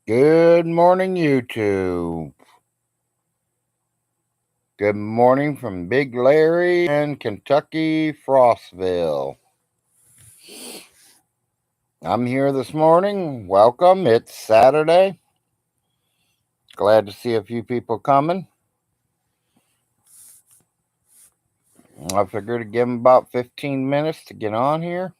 Good morning, YouTube. Good morning from Big Larry in Kentucky, Frostville. I'm here this morning. Welcome. It's Saturday. Glad to see a few people coming. I figured to give them about 15 minutes to get on here.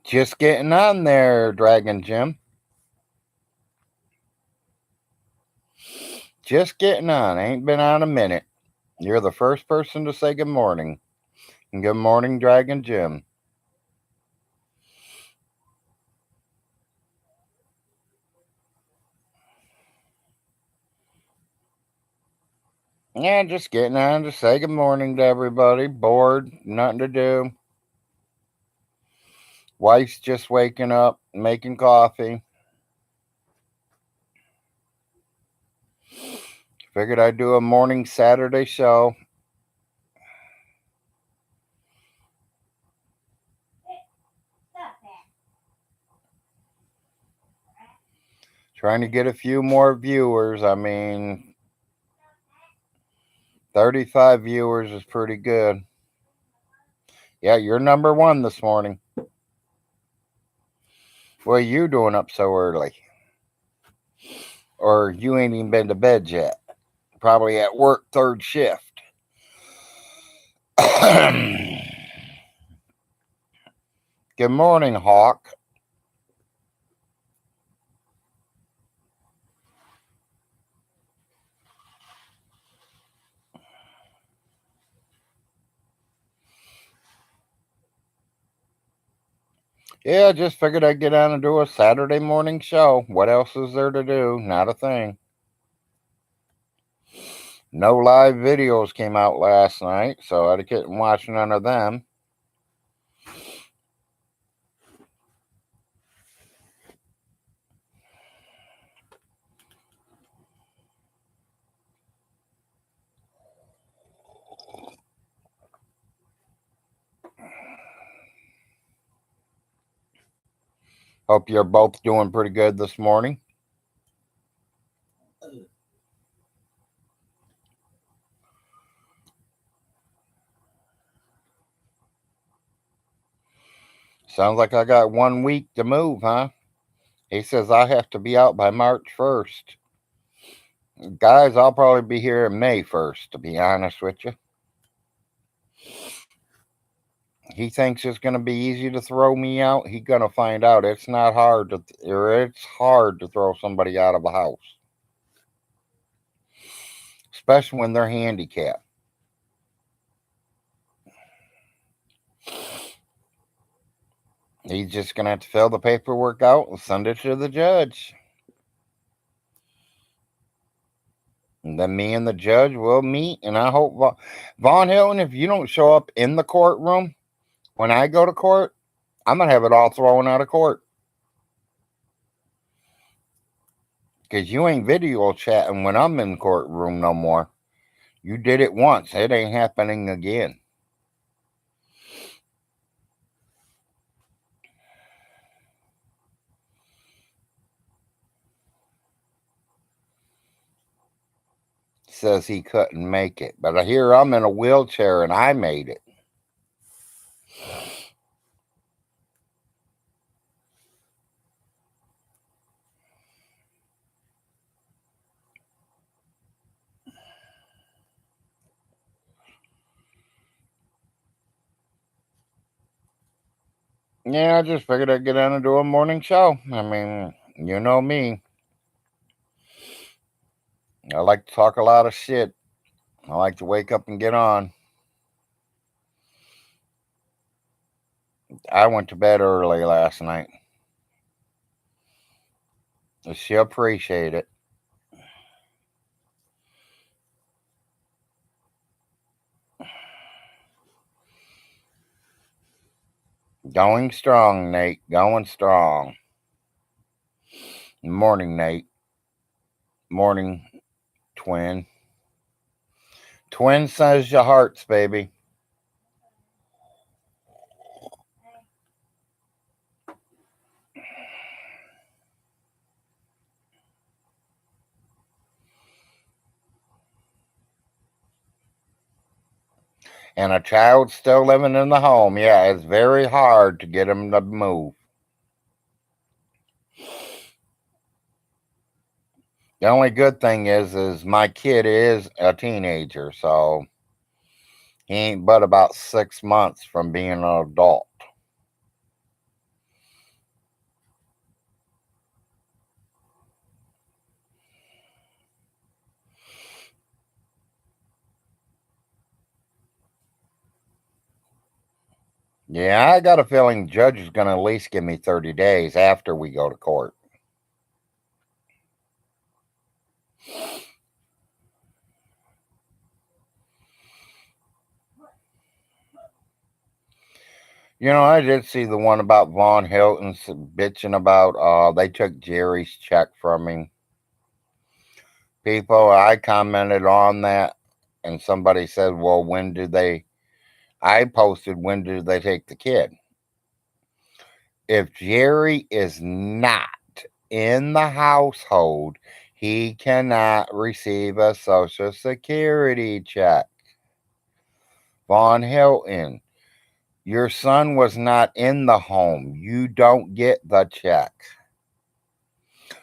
Just getting on there, Dragon Jim. Just getting on. Ain't been on a minute. You're the first person to say good morning. And good morning, Dragon Jim. Yeah, just getting on to say good morning to everybody. Bored, nothing to do. Wife's just waking up, making coffee. Figured I'd do a morning Saturday show. Trying to get a few more viewers. I mean, 35 viewers is pretty good. Yeah, you're number one this morning. What are you doing up so early? Or you ain't even been to bed yet. Probably at work third shift. Good morning, Hawk. Yeah, just figured I'd get on and do a Saturday morning show. What else is there to do? Not a thing. No live videos came out last night, so I couldn't watch none of them. Hope you're both doing pretty good this morning. Sounds like I got 1 week to move, huh? He says I have to be out by March 1st. Guys, I'll probably be here May 1st, to be honest with you. He thinks it's going to be easy to throw me out. He's going to find out it's not hard to, or it's hard to throw somebody out of a house, especially when they're handicapped. He's just going to have to fill the paperwork out and send it to the judge. And then me and the judge will meet, and I hope VONHELTON, if you don't show up in the courtroom when I go to court, I'm going to have it all thrown out of court. Because you ain't video chatting when I'm in the courtroom no more. You did it once. It ain't happening again. Says he couldn't make it. But I hear I'm in a wheelchair and I made it. Yeah, I just figured I'd get on and do a morning show. I mean, you know me. I like to talk a lot of shit. I like to wake up and get on. I went to bed early last night. She'll appreciate it. Going strong, Nate. Going strong. Morning, Nate. Morning, twin. Twin says your hearts, baby. And a child still living in the home. Yeah, it's very hard to get them to move. The only good thing is my kid is a teenager, so he ain't but about 6 months from being an adult. Yeah, I got a feeling judge is going to at least give me 30 days after we go to court. You know, I did see the one about Von Hilton bitching about they took Jerry's check from him. People, I commented on that, and somebody said, well, when did they? I posted, when did they take the kid? If Jerry is not in the household, he cannot receive a Social Security check. Von Hilton, your son was not in the home. You don't get the check.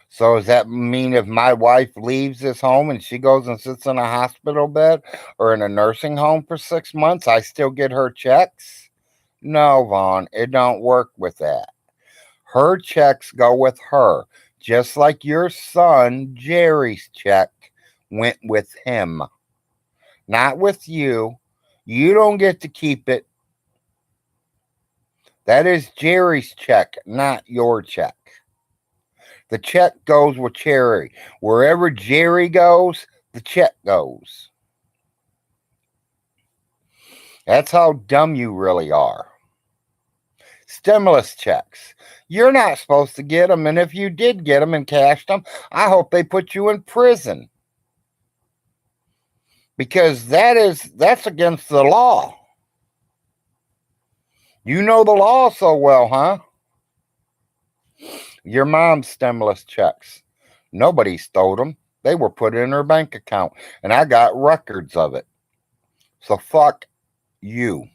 So does that mean if my wife leaves this home and she goes and sits in a hospital bed or in a nursing home for 6 months, I still get her checks? No, Vaughn, it don't work with that. Her checks go with her, just like your son Jerry's check went with him, not with you. You don't get to keep it. That is Jerry's check, not your check. The check goes with Jerry. Wherever Jerry goes, the check goes. That's how dumb you really are. Stimulus checks. You're not supposed to get them, and if you did get them and cashed them, I hope they put you in prison. Because that's against the law. You know the law so well, huh? Your mom's stimulus checks. Nobody stole them. They were put in her bank account, and I got records of it. So fuck you.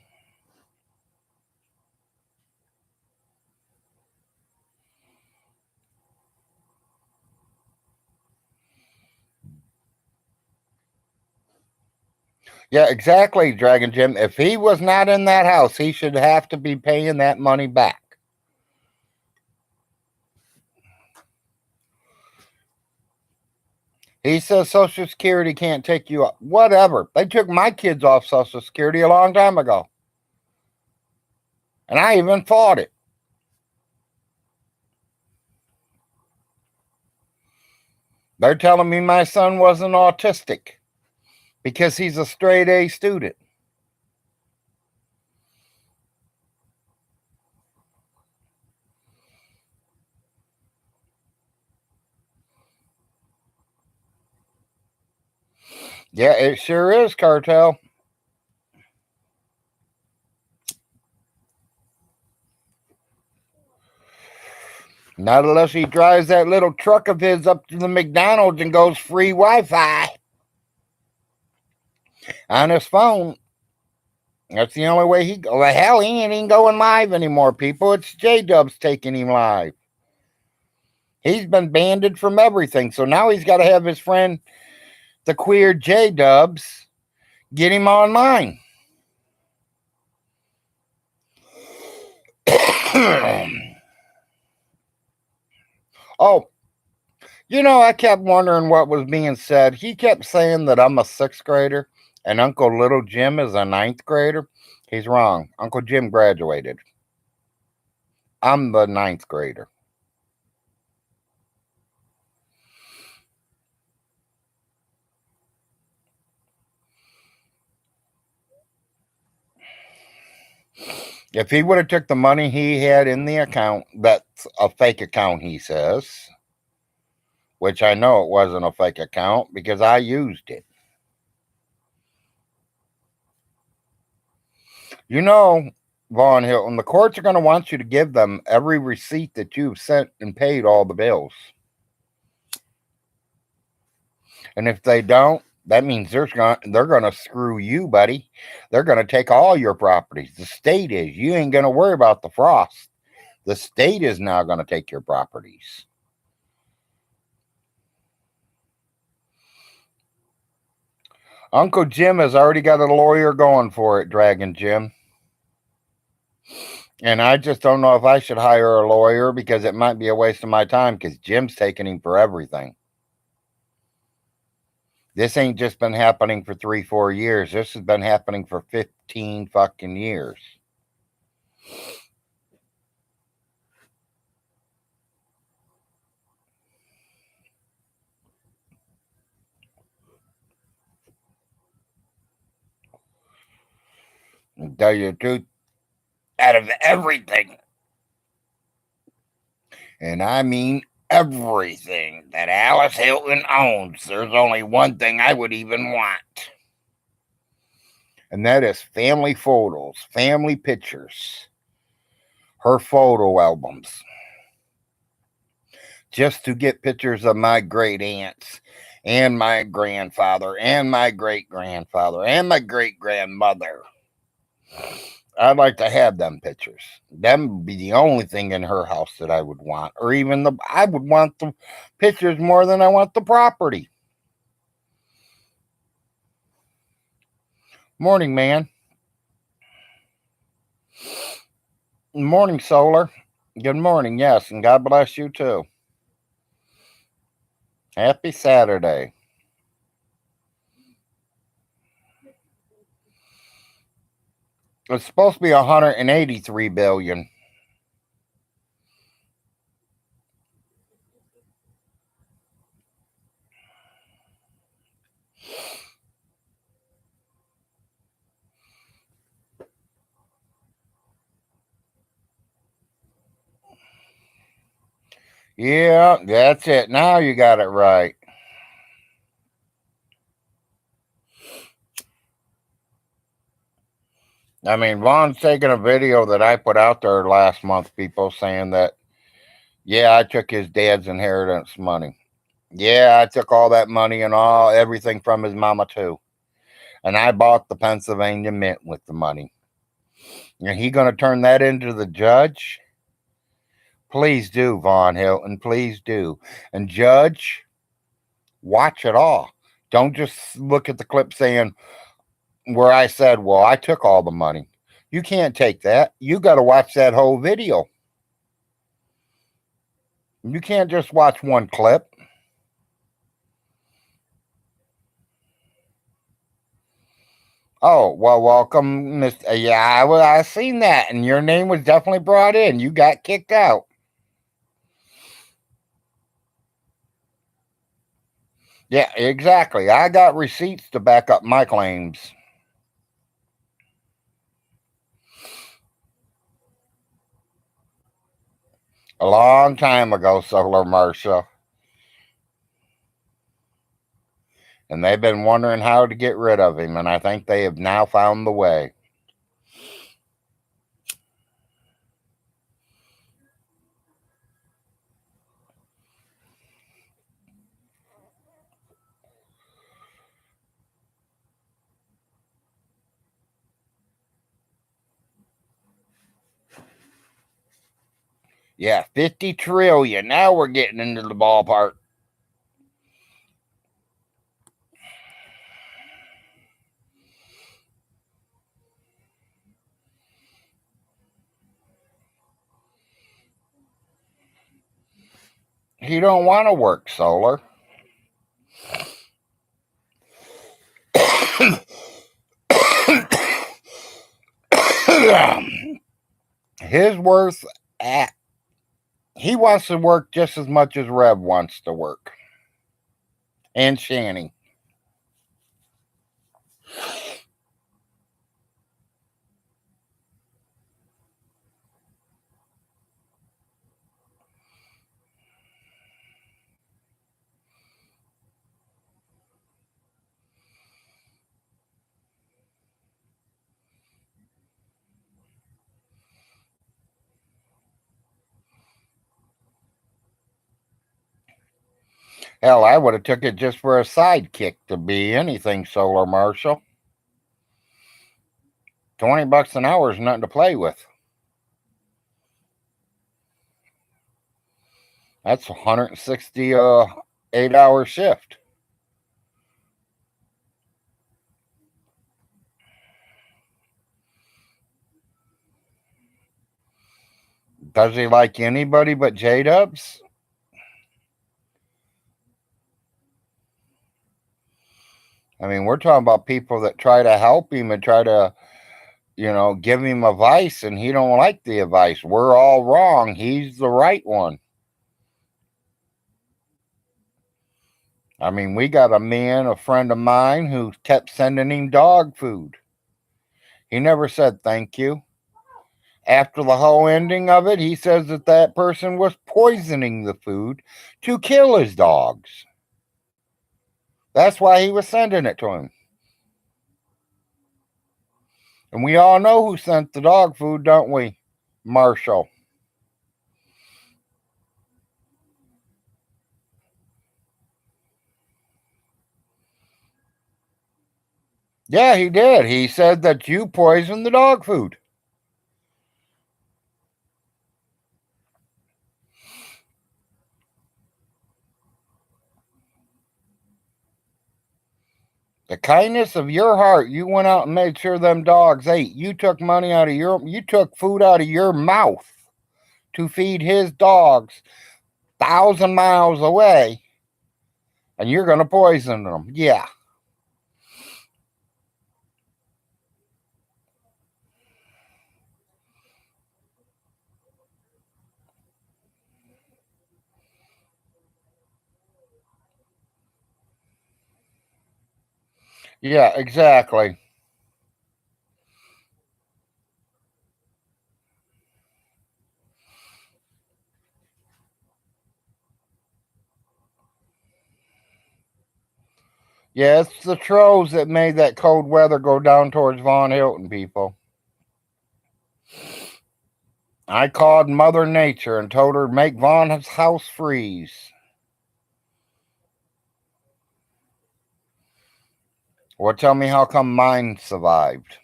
Yeah, exactly, Dragon Jim. If he was not in that house, he should have to be paying that money back. He says Social Security can't take you up. Whatever. They took my kids off Social Security a long time ago. And I even fought it. They're telling me my son wasn't autistic because he's a straight A student. Yeah, it sure is, Cartel. Not unless he drives that little truck of his up to the McDonald's and goes free Wi-Fi on his phone. That's the only way he go. Well, hell, he ain't even going live anymore, people. It's J-Dub's taking him live. He's been banned from everything. So now he's got to have his friend, the queer J-Dubs, get him online. Oh, I kept wondering what was being said. He kept saying that I'm a sixth grader and Uncle Little Jim is a ninth grader. He's wrong. Uncle Jim graduated. I'm the ninth grader. If he would have took the money he had in the account, that's a fake account, he says, which I know it wasn't a fake account because I used it. You know, Vaughn Hilton, the courts are going to want you to give them every receipt that you've sent and paid all the bills. And if they don't, that means they're going to screw you, buddy. They're going to take all your properties. The state is. You ain't going to worry about the frost. The state is now going to take your properties. Uncle Jim has already got a lawyer going for it, Dragon Jim. And I just don't know if I should hire a lawyer because it might be a waste of my time because Jim's taking him for everything. This ain't just been happening for 3-4 years. This has been happening for 15 fucking years. To tell you the truth, out of everything, and I mean everything that Alice Hilton owns, there's only one thing I would even want. And that is family photos, family pictures, her photo albums. Just to get pictures of my great aunts and my grandfather and my great grandfather and my great grandmother. I'd like to have them pictures. Them would be the only thing in her house that I would want. Or even I would want the pictures more than I want the property. Morning, man. Morning, Solar. Good morning, yes, and God bless you too. Happy Saturday. It's supposed to be 183 billion. Yeah, that's it. Now you got it right. I mean, Vaughn's taking a video that I put out there last month, people saying that, yeah, I took his dad's inheritance money. Yeah, I took all that money and everything from his mama too. And I bought the Pennsylvania Mint with the money. And he going to turn that into the judge? Please do, Vaughn Hilton. Please do. And judge, watch it all. Don't just look at the clip saying where I said, well, I took all the money. You can't take that. You got to watch that whole video. You can't just watch one clip. Oh, well, welcome, Mr. Yeah, I seen that, and your name was definitely brought in. You got kicked out. Yeah, exactly. I got receipts to back up my claims. A long time ago, Solar Marshall. And they've been wondering how to get rid of him, and I think they have now found the way. Yeah, 50 trillion. Now we're getting into the ballpark. He don't want to work solar. His worth at he wants to work just as much as Rev wants to work. And Shanny. Hell, I would have took it just for a sidekick to be anything solar, Marshall. $20 an hour is nothing to play with. That's 160 8-hour shift. Does he like anybody but J-Dubs? I mean, we're talking about people that try to help him and try to, give him advice, and he don't like the advice. We're all wrong. He's the right one. I mean, we got a friend of mine, who kept sending him dog food. He never said thank you. After the whole ending of it, he says that person was poisoning the food to kill his dogs. That's why he was sending it to him. And we all know who sent the dog food, don't we? Marshall. Yeah, he did. He said that you poisoned the dog food. The kindness of your heart, you went out and made sure them dogs ate. You took you took food out of your mouth to feed his dogs 1,000 miles away, and you're going to poison them. Yeah. Yeah, exactly. Yeah, it's the trolls that made that cold weather go down towards VONHELTON, people. I called Mother Nature and told her make Vaughn's house freeze. Well, tell me how come mine survived.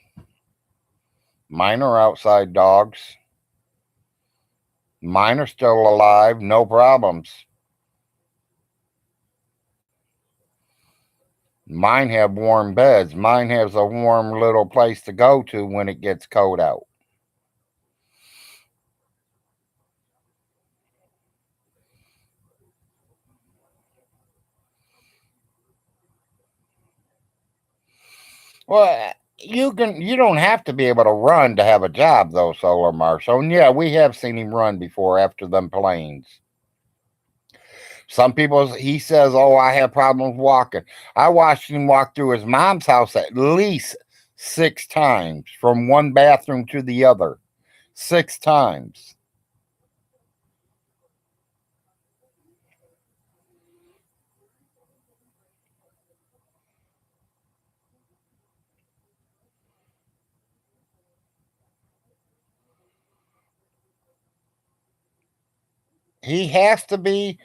Mine are outside dogs. Mine are still alive, no problems. Mine have warm beds. Mine has a warm little place to go to when it gets cold out. Well, you don't have to be able to run to have a job though, Solar Marshall. And yeah, we have seen him run before after them planes. Some people, he says, oh, I have problems walking. I watched him walk through his mom's house at least 6 times from one bathroom to the other. 6 times. He has to be,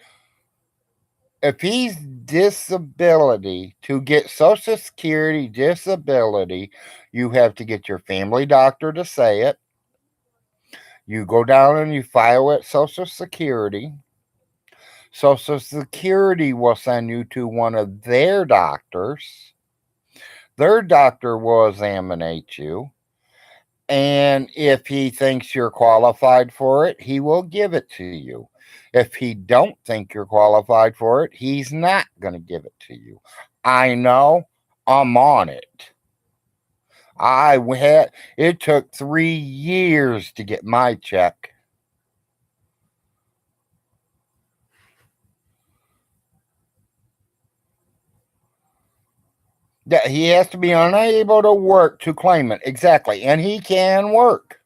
if he's disability, to get Social Security disability, you have to get your family doctor to say it. You go down and you file at Social Security. Social Security will send you to one of their doctors. Their doctor will examine you. And if he thinks you're qualified for it, he will give it to you. If he don't think you're qualified for it, he's not going to give it to you. I know. I'm on it. It took 3 years to get my check. Yeah, he has to be unable to work to claim it. Exactly. And he can work.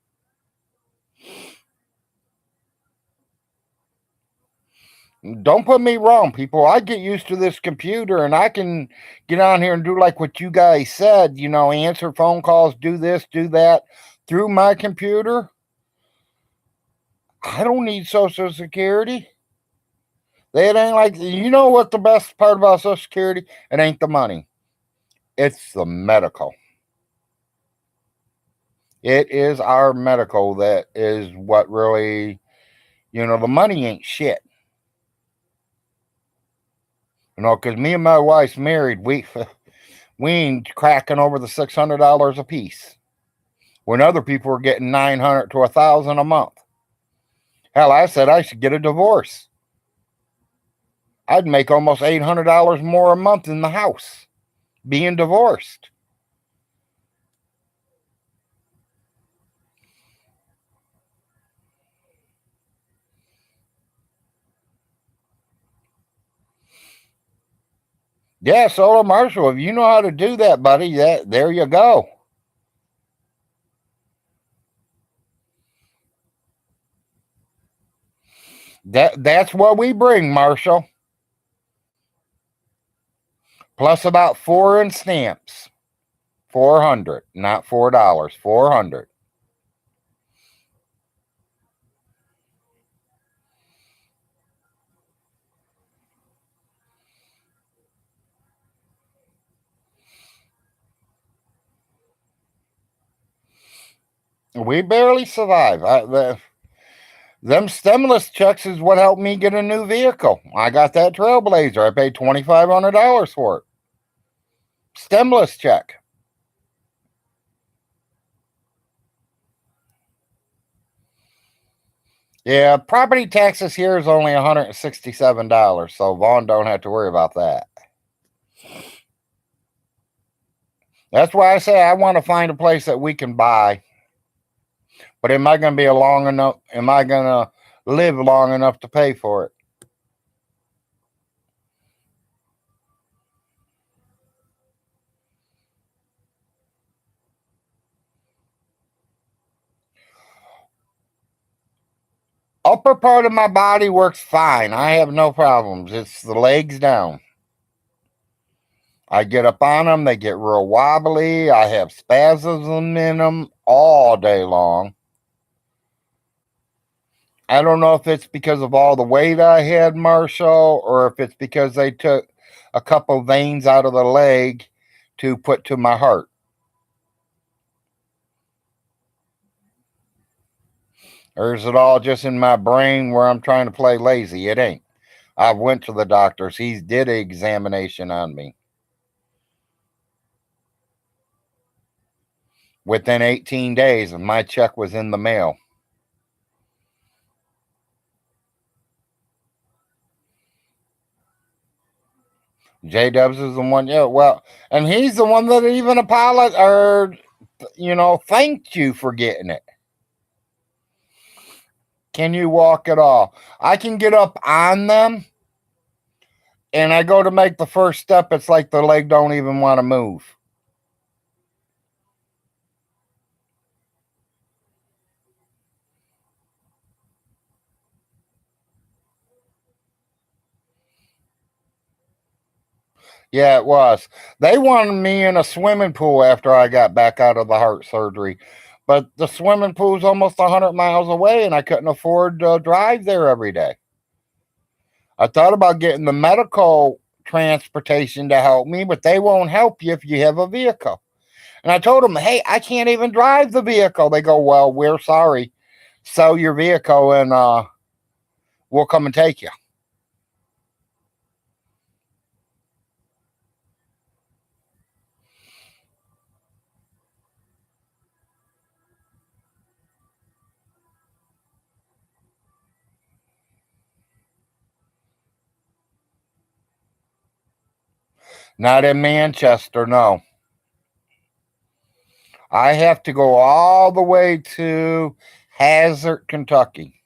Don't put me wrong, people. I get used to this computer and I can get on here and do like what you guys said, answer phone calls, do this, do that through my computer. I don't need Social Security. It ain't like, what the best part about Social Security? It ain't the money, it's the medical. It is our medical that is what really, the money ain't shit. Because me and my wife's married, we ain't cracking over the $600 a piece. When other people are getting 900 to 1,000 a month. Hell, I said I should get a divorce. I'd make almost $800 more a month in the house being divorced. Yeah, Solar Marshall, if you know how to do that, buddy, there you go. That's what we bring, Marshall. Plus about 4 in stamps. 400, not $4, 400. We barely survive. Them stimulus checks is what helped me get a new vehicle. I got that Trailblazer. I paid $2,500 for it. Stimulus check. Yeah, property taxes here is only $167, so Vaughn don't have to worry about that. That's why I say I want to find a place that we can buy. But am I going to be a long enough? Am I going to live long enough to pay for it? Upper part of my body works fine. I have no problems. It's the legs down. I get up on them, they get real wobbly. I have spasms in them all day long. I don't know if it's because of all the weight I had, Marshall, or if it's because they took a couple veins out of the leg to put to my heart. Or is it all just in my brain where I'm trying to play lazy? It ain't. I went to the doctors. He did an examination on me. Within 18 days, my check was in the mail. J Dubs is the one, yeah, well, and he's the one that even apologized or, thanked you for getting it. Can you walk at all? I can get up on them, and I go to make the first step. It's like the leg don't even want to move. Yeah, it was. They wanted me in a swimming pool after I got back out of the heart surgery. But the swimming pool's almost 100 miles away, and I couldn't afford to drive there every day. I thought about getting the medical transportation to help me, but they won't help you if you have a vehicle. And I told them, hey, I can't even drive the vehicle. They go, well, we're sorry. Sell your vehicle and we'll come and take you. Not in Manchester, no. I have to go all the way to Hazard, Kentucky.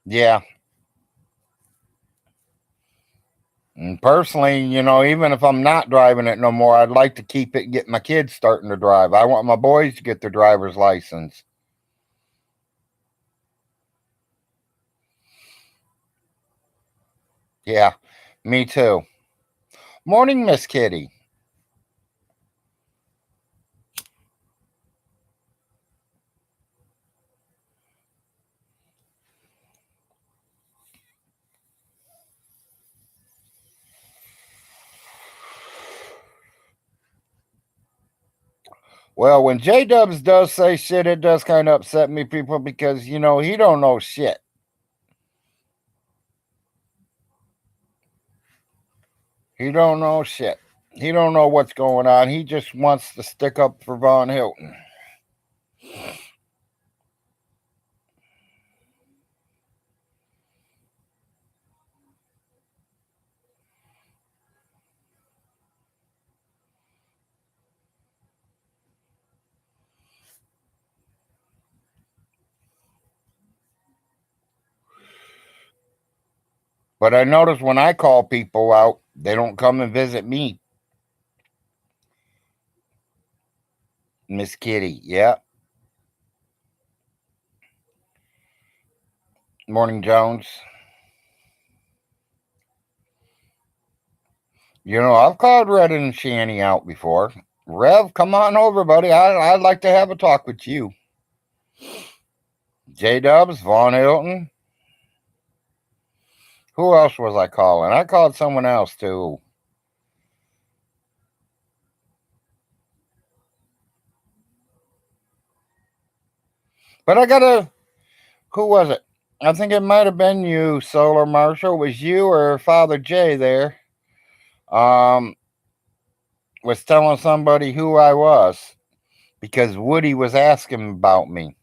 Yeah. And personally, even if I'm not driving it no more, I'd like to keep it, get my kids starting to drive. I want my boys to get their driver's license. Yeah, me too. Morning, Miss Kitty. Well, when J Dubs does say shit, it does kind of upset me, people, because he don't know shit. He don't know shit. He don't know what's going on. He just wants to stick up for Von Hilton. But I notice when I call people out, they don't come and visit me. Miss Kitty, yeah. Morning, Jones. I've called Red and Shanny out before. Rev, come on over, buddy. I'd like to have a talk with you. J Dubs, Von Hilton. Who else was I calling? I called someone else too. But I gotta. Who was it? I think it might have been you, Solar Marshall. It was you or Father Jay there. Um, was telling somebody who I was because Woody was asking about me.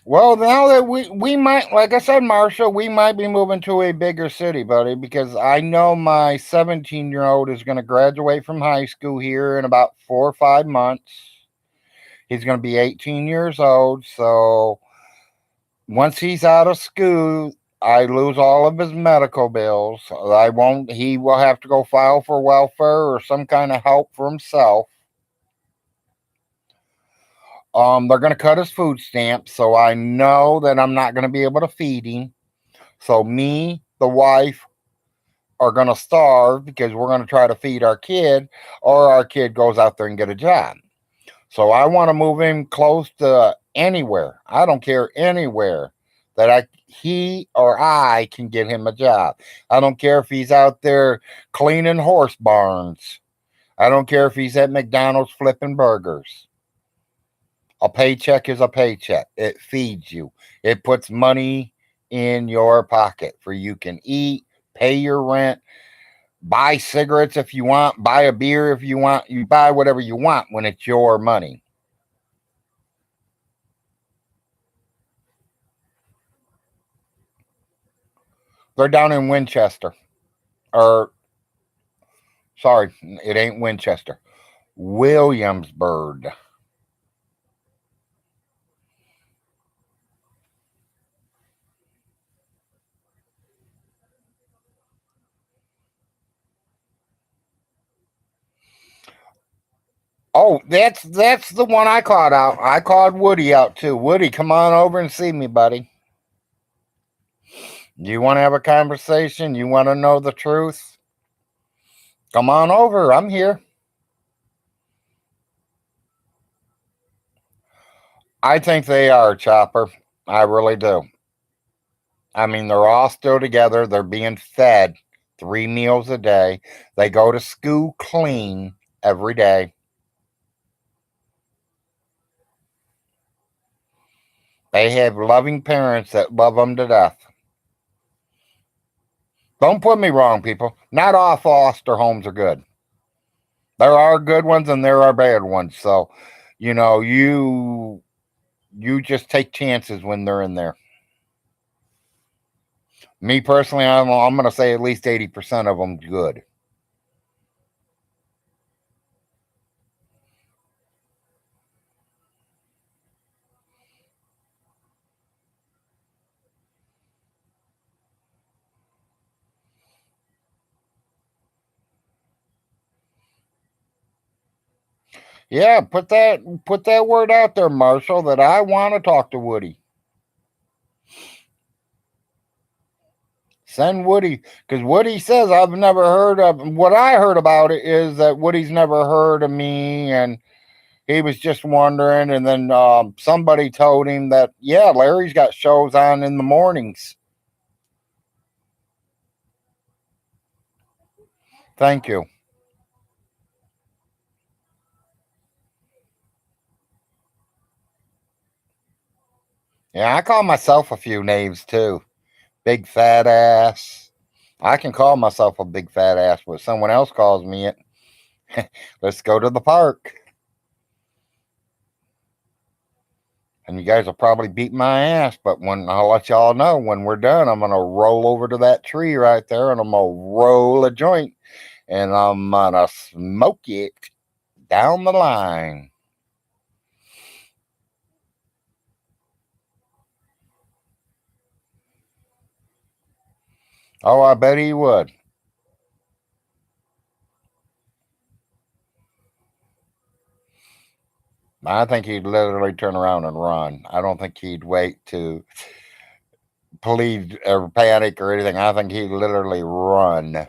Well, now that we might, like I said, Marshall, we might be moving to a bigger city, buddy, because I know my 17-year-old is going to graduate from high school here in about 4 or 5 months. He's going to be 18 years old. So once he's out of school, I lose all of his medical bills. I won't, he will have to go file for welfare or some kind of help for himself. They're going to cut his food stamps. So I know that I'm not going to be able to feed him. So me, the wife, are going to starve because we're going to try to feed our kid, or our kid goes out there and get a job. So I want to move him close to anywhere. I don't care anywhere that he or I can get him a job. I don't care if he's out there cleaning horse barns. I don't care if he's at McDonald's flipping burgers. A paycheck is a paycheck. It feeds you. It puts money in your pocket for you can eat, pay your rent, buy cigarettes if you want, buy a beer if you want. You buy whatever you want when it's your money. They're down in Winchester. Or, sorry, it ain't Winchester. Williamsburg. Oh, that's the one I called out. I called Woody out too. Woody, come on over and see me, buddy. You want to have a conversation? You want to know the truth? Come on over. I'm here. I think they are, Chopper. I really do. I mean, they're all still together. They're being fed 3 meals a day. They go to school clean every day. They have loving parents that love them to death. Don't put me wrong, people. Not all foster homes are good. There are good ones and there are bad ones. So, you know, you just take chances when they're in there. Me personally, I'm going to say at least 80% of them good. Yeah, put that word out there, Marshall, that I want to talk to Woody. Send Woody, because Woody says I've never heard of. What I heard about it is that Woody's never heard of me, and he was just wondering. And then somebody told him that yeah, Larry's got shows on in the mornings. Thank you. Yeah, I call myself a few names too. Big fat ass. I can call myself a big fat ass, but someone else calls me it. Let's go to the park. And you guys will probably beat my ass, but when I'll let y'all know when we're done, I'm gonna roll over to that tree right there and I'm gonna roll a joint and I'm gonna smoke it down the line. Oh, I bet he would. I think he'd literally turn around and run. I don't think he'd wait to plead or panic or anything. I think he'd literally run.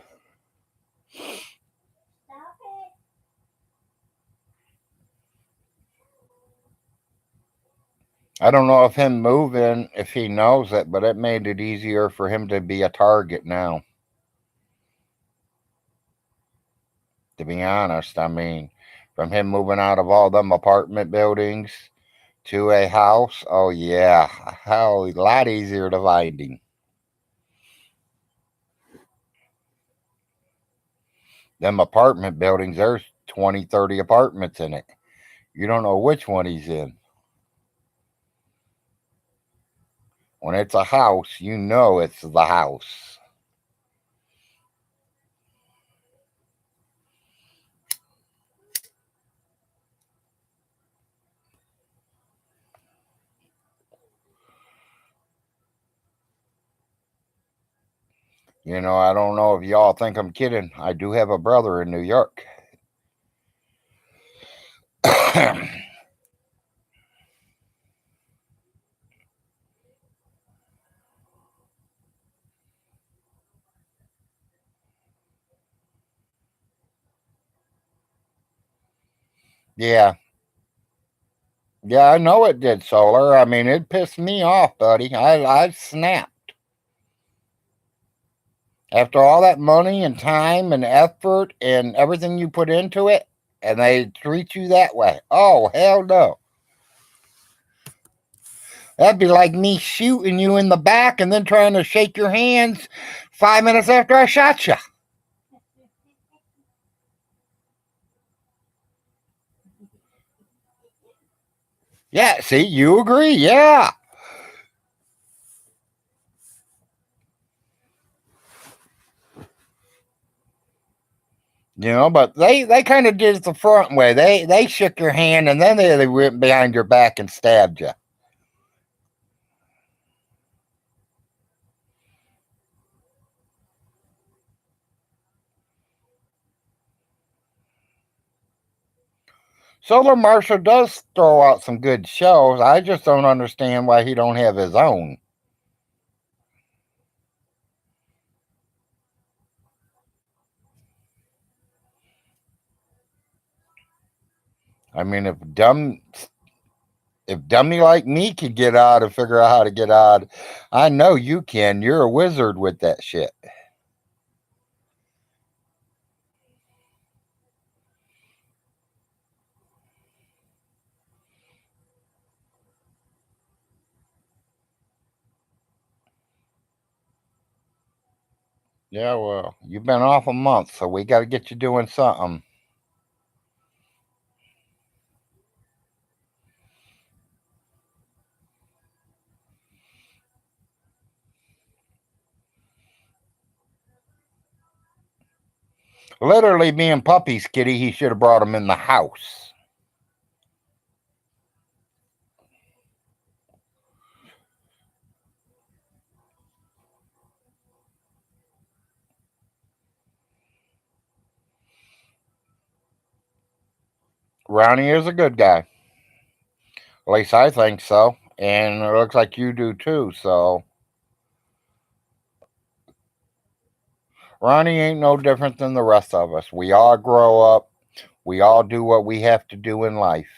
I don't know if him moving, if he knows it, but it made it easier for him to be a target now. To be honest, I mean, from him moving out of all them apartment buildings to a house, oh yeah, how a lot easier to find him. Them apartment buildings, there's 20, 30 apartments in it. You don't know which one he's in. When it's a house, you know it's the house. You know, I don't know if y'all think I'm kidding. I do have a brother in New York. Yeah. Yeah, I know it did, Solar. I mean, it pissed me off, buddy. I snapped. After all that money and time and effort and everything you put into it, and they treat you that way. Oh, hell no. That'd be like me shooting you in the back and then trying to shake your hands 5 minutes after I shot you. Yeah, see, you agree. Yeah. You know, but they kind of did it the front way. They shook your hand and then they went behind your back and stabbed you. Solar Marshall does throw out some good shows. I just don't understand why he don't have his own. I mean, if dummy like me could get out and figure out how to get out, I know you can. You're a wizard with that shit. Yeah, well, you've been off a month, so we got to get you doing something. Literally being puppies, Kitty, he should have brought them in the house. Ronnie is a good guy. At least I think so. And it looks like you do too, so. Ronnie ain't no different than the rest of us. We all grow up. We all do what we have to do in life.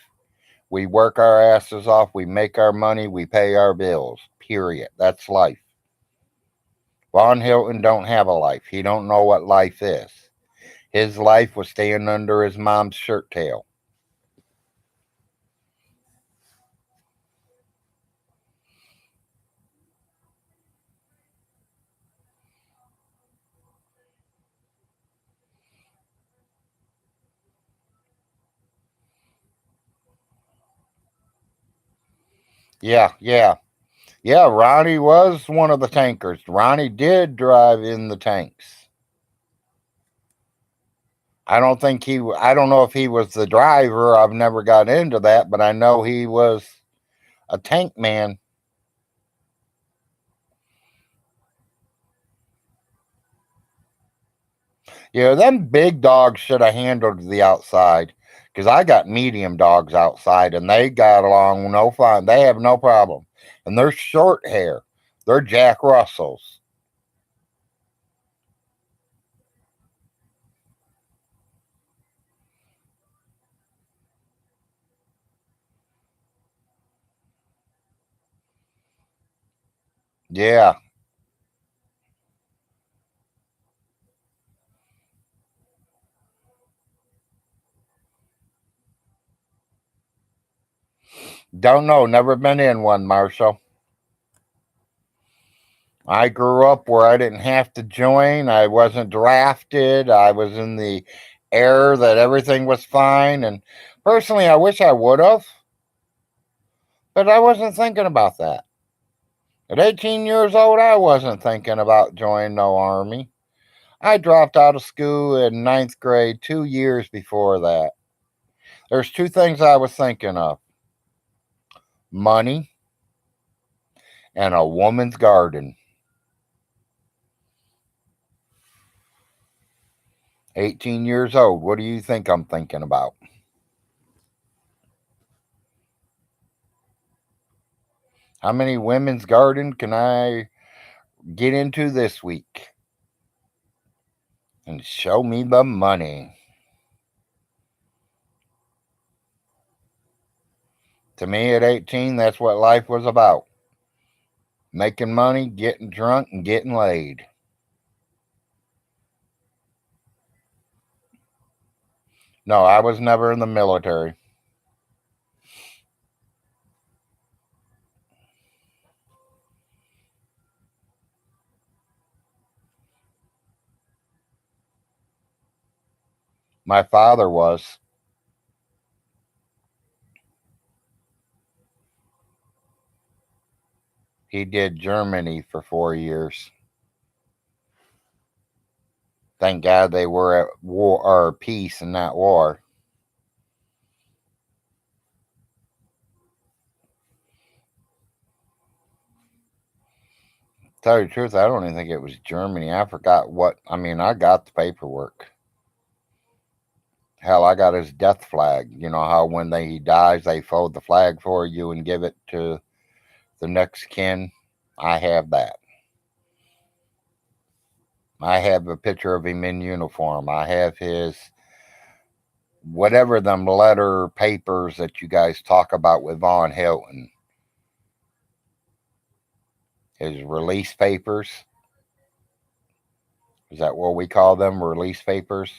We work our asses off. We make our money. We pay our bills. Period. That's life. Von Hilton don't have a life. He don't know what life is. His life was staying under his mom's shirt tail. Yeah, yeah. Yeah, Ronnie was one of the tankers. Ronnie did drive in the tanks. I don't know if he was the driver. I've never got into that, but I know he was a tank man. Yeah, them big dogs should have handled the outside because I got medium dogs outside and they got along no fine. They have no problem. And they're short hair. They're Jack Russells. Yeah. Don't know. Never been in one, Marshall. I grew up where I didn't have to join. I wasn't drafted. I was in the air that everything was fine. And personally, I wish I would have, but I wasn't thinking about that. At 18 years old, I wasn't thinking about joining no army. I dropped out of school in ninth grade 2 years before that. There's two things I was thinking of: money and a woman's garden. 18 years old. What do you think I'm thinking about? How many women's garden can I get into this week? And show me the money. To me, at 18, that's what life was about: making money, getting drunk, and getting laid. No, I was never in the military. My father was. He did Germany for 4 years. Thank God they were at war or peace and not war. Tell you the truth, I don't even think it was Germany. I forgot what. I mean, I got the paperwork. Hell, I got his death flag. You know how when he dies, they fold the flag for you and give it to the next kin. I have that. I have a picture of him in uniform. I have his whatever them letter papers that you guys talk about with Von Hilton. His release papers. Is that what we call them? Release papers?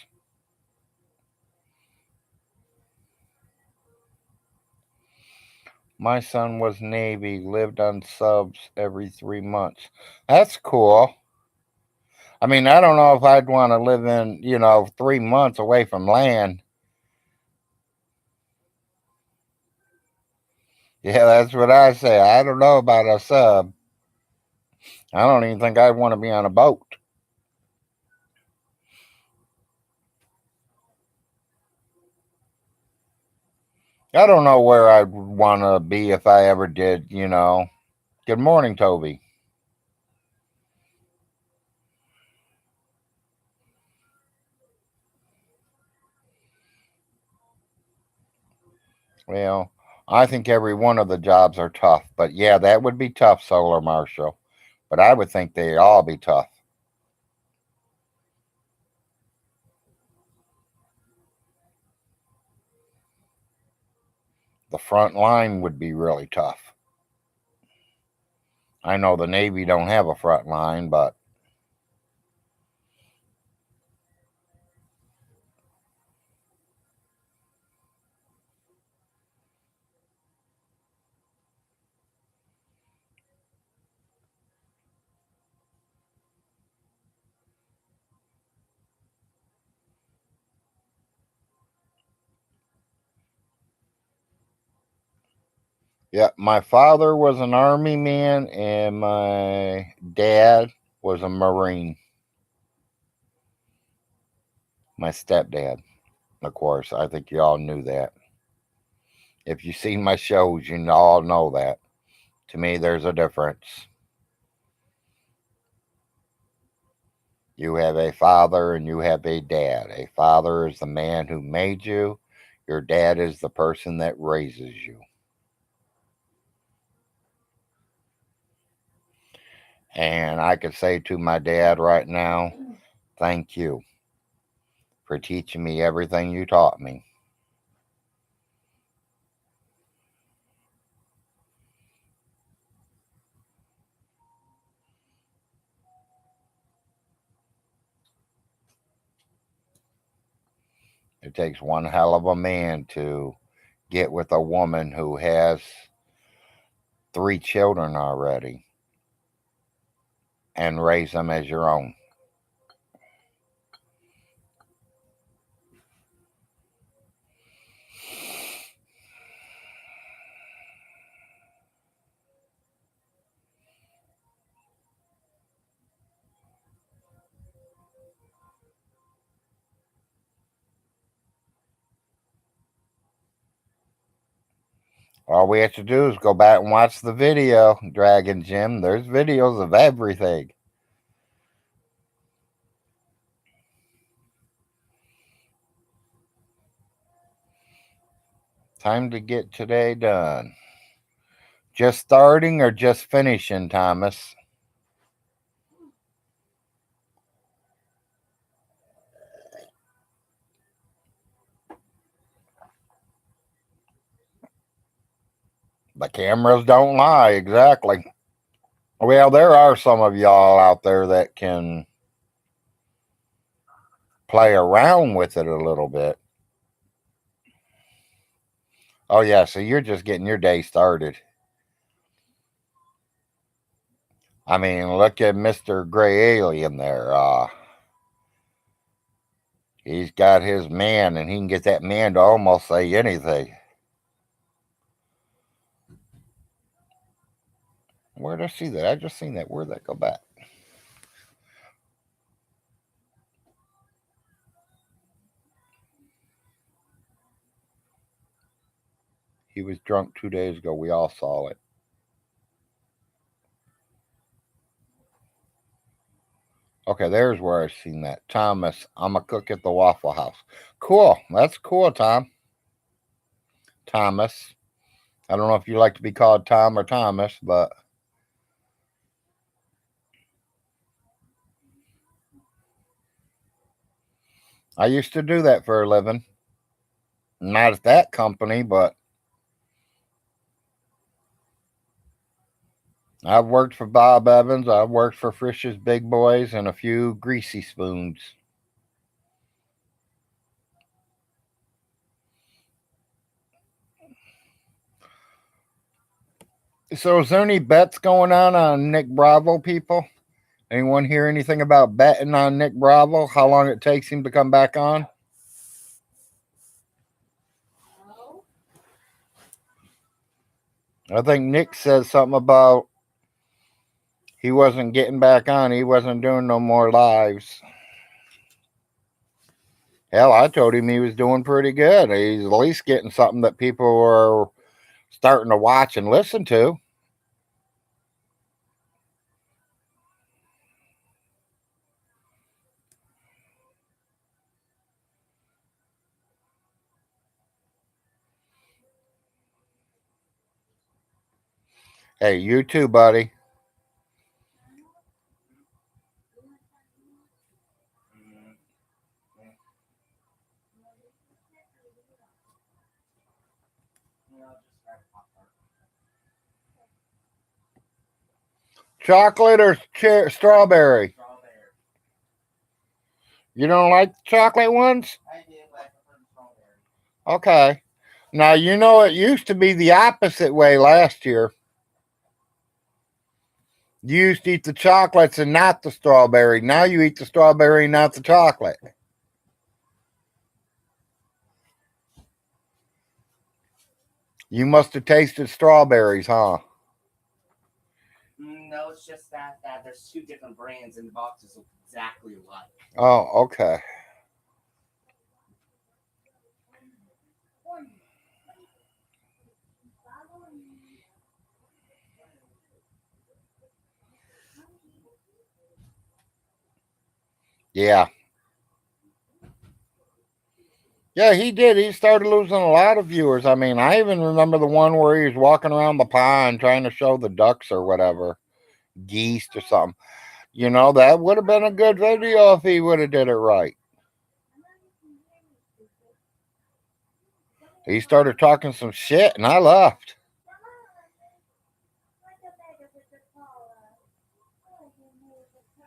My son was Navy, lived on subs every 3 months. That's cool. I mean, I don't know if I'd want to live in, 3 months away from land. Yeah, that's what I say. I don't know about a sub. I don't even think I'd want to be on a boat. I don't know where I'd want to be if I ever did. Good morning, Toby. Well, I think every one of the jobs are tough, but yeah, that would be tough, Solar Marshal. But I would think they'd all be tough. The front line would be really tough. I know the Navy don't have a front line, but yeah, my father was an Army man and my dad was a Marine. My stepdad, of course. I think you all knew that. If you've seen my shows, you all know that. To me, there's a difference. You have a father and you have a dad. A father is the man who made you, your dad is the person that raises you. And I could say to my dad right now, thank you for teaching me everything you taught me. It takes one hell of a man to get with a woman who has 3 children already and raise them as your own. All we have to do is go back and watch the video, Dragon Jim. There's videos of everything. Time to get today done. Just starting or just finishing, Thomas? The cameras don't lie, exactly. Well, there are some of y'all out there that can play around with it a little bit. Oh, yeah, so you're just getting your day started. I mean, look at Mr. Gray Alien there. He's got his man, and he can get that man to almost say anything. Where'd I see that? I just seen that. Where'd that go back? He was drunk 2 days ago. We all saw it. Okay, there's where I seen that. Thomas, I'm a cook at the Waffle House. Cool. That's cool, Tom. Thomas. I don't know if you like to be called Tom or Thomas, but I used to do that for a living. Not at that company, but I've worked for Bob Evans. I've worked for Frisch's Big Boys and a few greasy spoons. So, is there any bets going on Nick Bravo, people? Anyone hear anything about betting on Nick Bravo? How long it takes him to come back on? I think Nick says something about he wasn't getting back on. He wasn't doing no more lives. Hell, I told him he was doing pretty good. He's at least getting something that people are starting to watch and listen to. Hey, you too, buddy. Chocolate or strawberry? You don't like the chocolate ones? Okay. Now, you know, it used to be the opposite way last year. You used to eat the chocolates and not the strawberry. Now you eat the strawberry and not the chocolate. You must have tasted strawberries, huh? No, it's just that there's two different brands and the boxes look exactly alike. Oh, okay. Yeah. Yeah, he did. He started losing a lot of viewers. I mean, I even remember the one where he was walking around the pond trying to show the ducks or whatever, geese or something. You know, that would have been a good video if he would have did it right. He started talking some shit and I left.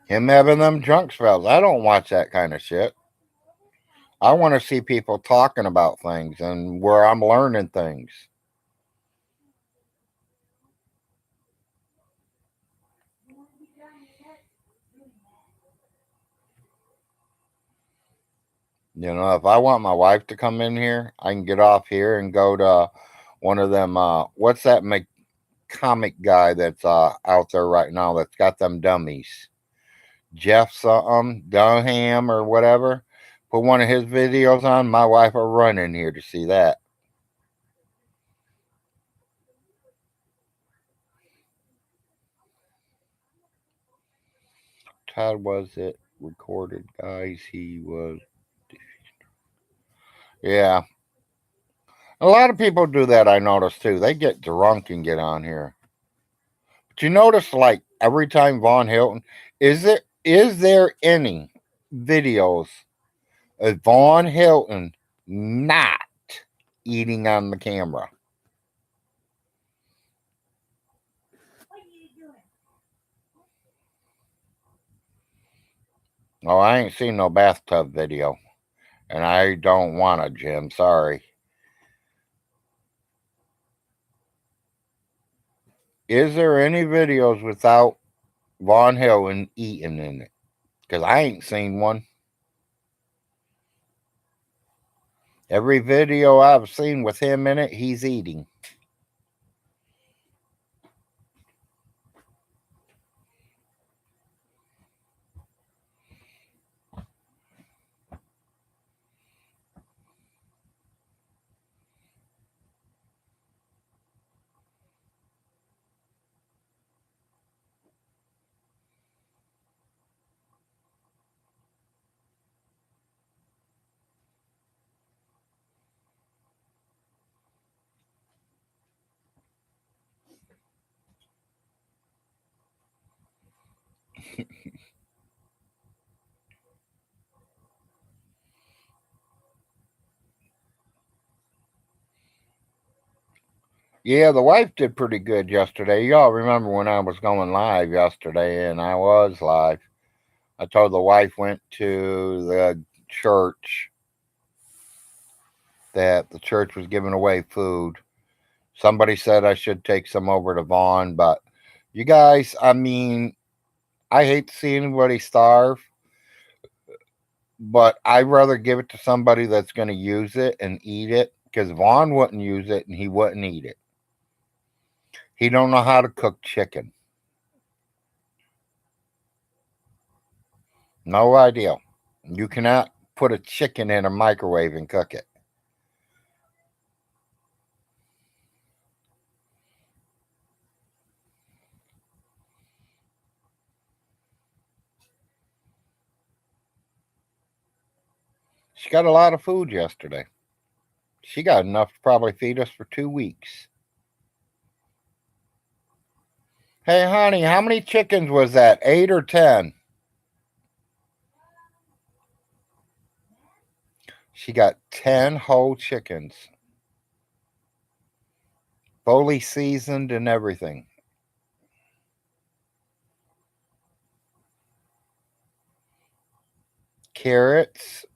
Him having them drunk spells. I don't watch that kind of shit. I want to see people talking about things and where I'm learning things. You know, if I want my wife to come in here, I can get off here and go to one of them. What's that comic guy that's out there right now that's got them dummies? Jeff something, Dunham or whatever. Put one of his videos on. My wife will run in here to see that. Todd was it recorded, guys? He was. Yeah. A lot of people do that, I notice too. They get drunk and get on here. But you notice, like, every time Von Hilton, is there any videos of Von Hilton not eating on the camera? Oh, I ain't seen no bathtub video. And I don't want a Jim. Sorry. Is there any videos without Von Hilton eating in it? Because I ain't seen one. Every video I've seen with him in it, he's eating. Yeah, the wife did pretty good yesterday. Y'all remember when I was going live yesterday, and I was live. I told the wife went to the church that the church was giving away food. Somebody said I should take some over to Vaughn, but you guys, I mean, I hate to see anybody starve, but I'd rather give it to somebody that's going to use it and eat it, because Vaughn wouldn't use it and he wouldn't eat it. He don't know how to cook chicken. No idea. You cannot put a chicken in a microwave and cook it. She got a lot of food yesterday. She got enough to probably feed us for 2 weeks. Hey, honey, how many chickens was that? 8 or 10? She got 10 whole chickens, fully seasoned and everything. Carrots,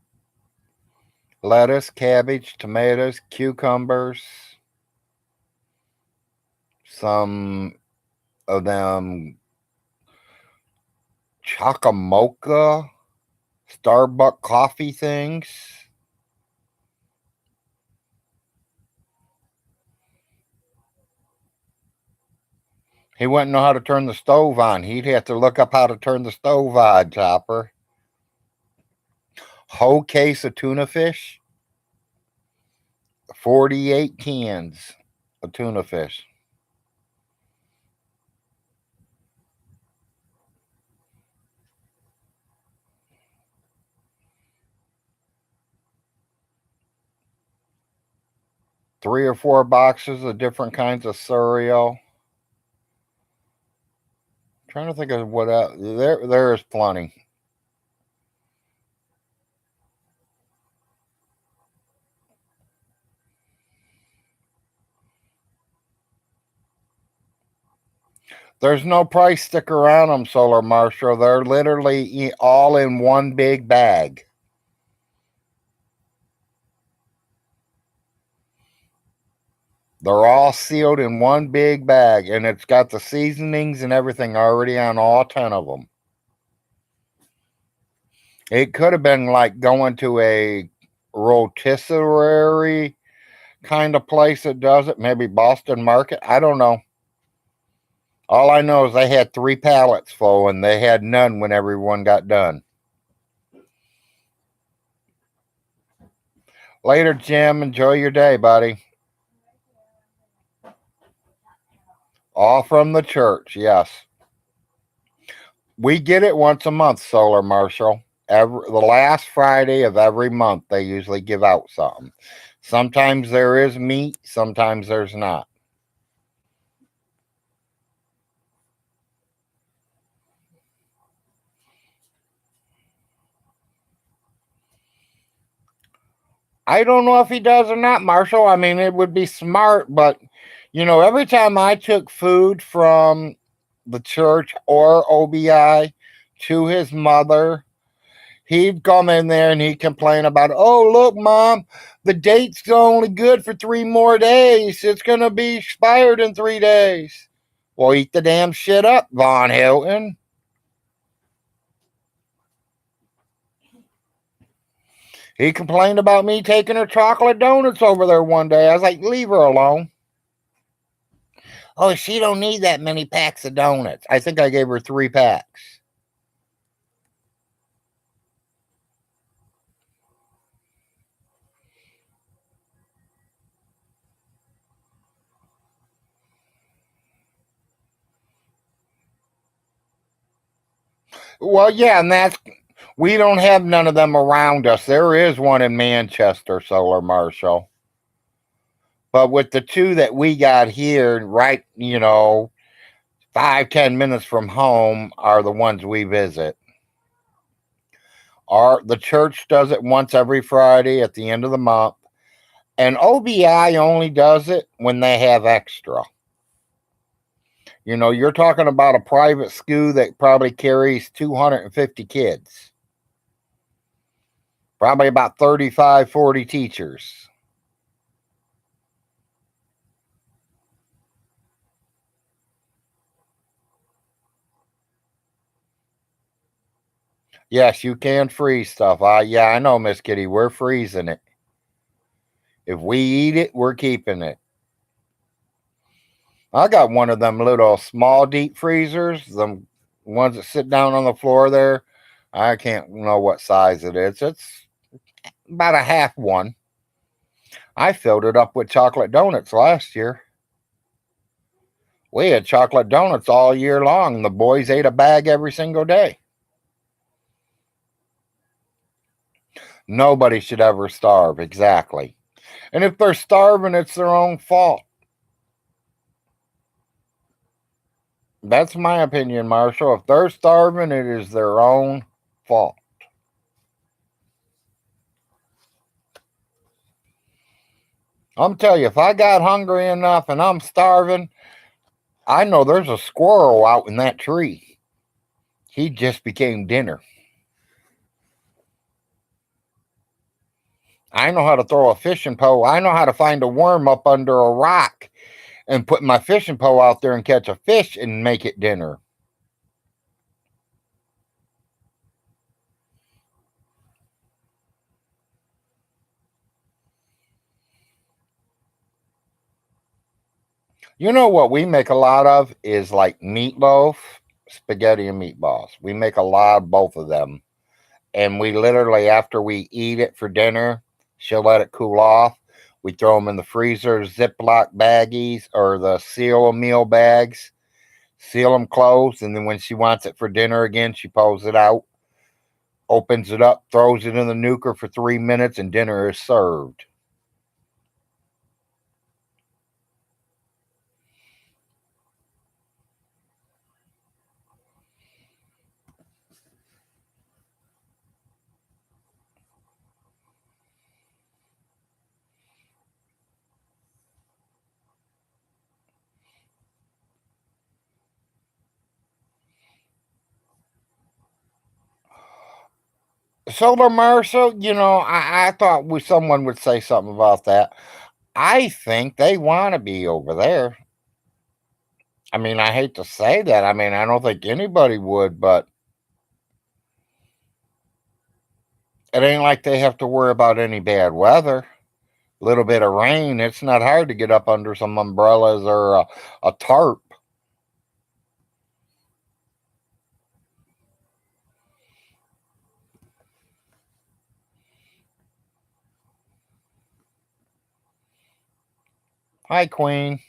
lettuce, cabbage, tomatoes, cucumbers, some of them chocamocha Starbucks coffee things. He wouldn't know how to turn the stove on. He'd have to look up how to turn the stove on, Chopper. Whole case of tuna fish. 48 cans of tuna fish. Three or four boxes of different kinds of cereal. I'm trying to think of what else. There is plenty. There's no price sticker on them, Solar Marshal. They're literally all in one big bag. They're all sealed in one big bag, and it's got the seasonings and everything already on all 10 of them. It could have been like going to a rotisserie kind of place that does it, maybe Boston Market. I don't know. All I know is they had 3 pallets full, and they had none when everyone got done. Later, Jim. Enjoy your day, buddy. All from the church, yes. We get it once a month, Solar Marshal. The last Friday of every month, they usually give out something. Sometimes there is meat, sometimes there's not. I don't know if he does or not, Marshall. I mean, it would be smart, but every time I took food from the church or OBI to his mother, he'd come in there and he'd complain about, oh, look, Mom, the date's only good for 3 more days. It's going to be expired in 3 days. Well, eat the damn shit up, Von Hilton. He complained about me taking her chocolate donuts over there one day. I was like, leave her alone. Oh, she don't need that many packs of donuts. I think I gave her 3 packs. Well, yeah, and we don't have none of them around us. There is one in Manchester, Solar Marshal. But with the 2 that we got here, right, 5-10 minutes from home are the ones we visit. The church does it once every Friday at the end of the month. And OBI only does it when they have extra. You're talking about a private school that probably carries 250 kids. Probably about 35, 40 teachers. Yes, you can freeze stuff. Yeah, I know, Miss Kitty. We're freezing it. If we eat it, we're keeping it. I got one of them little small deep freezers, the ones that sit down on the floor there. I can't know what size it is. It's about a half one. I filled it up with chocolate donuts last year. We had chocolate donuts all year long. The boys ate a bag every single day. Nobody should ever starve, exactly. And if they're starving, it's their own fault. That's my opinion, Marshall. If they're starving, it is their own fault. I'm telling you, if I got hungry enough and I'm starving, I know there's a squirrel out in that tree. He just became dinner. I know how to throw a fishing pole. I know how to find a worm up under a rock and put my fishing pole out there and catch a fish and make it dinner. You know what we make a lot of is like meatloaf, spaghetti, and meatballs. We make a lot of both of them. And we literally, after we eat it for dinner, she'll let it cool off. We throw them in the freezer, Ziploc baggies or the seal meal bags, seal them closed. And then when she wants it for dinner again, she pulls it out, opens it up, throws it in the nuker for 3 minutes, and dinner is served. Solar Marshall, I thought someone would say something about that. I think they want to be over there. I mean, I hate to say that. I mean, I don't think anybody would, but it ain't like they have to worry about any bad weather. A little bit of rain, it's not hard to get up under some umbrellas or a tarp. Hi, Queen.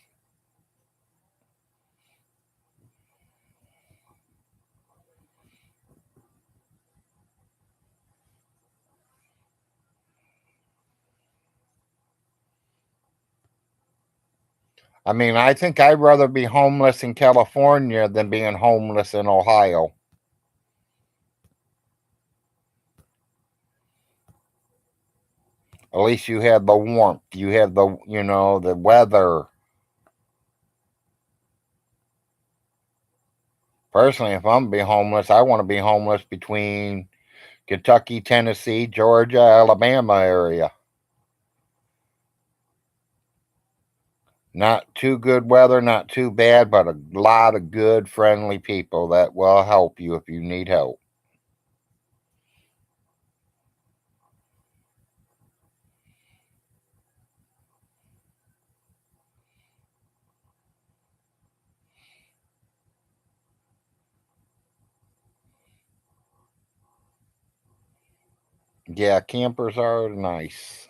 I mean, I think I'd rather be homeless in California than being homeless in Ohio. At least you have the warmth. You have the weather. Personally, if I'm be homeless, I want to be homeless between Kentucky, Tennessee, Georgia, Alabama area. Not too good weather, not too bad, but a lot of good, friendly people that will help you if you need help. Yeah, campers are nice.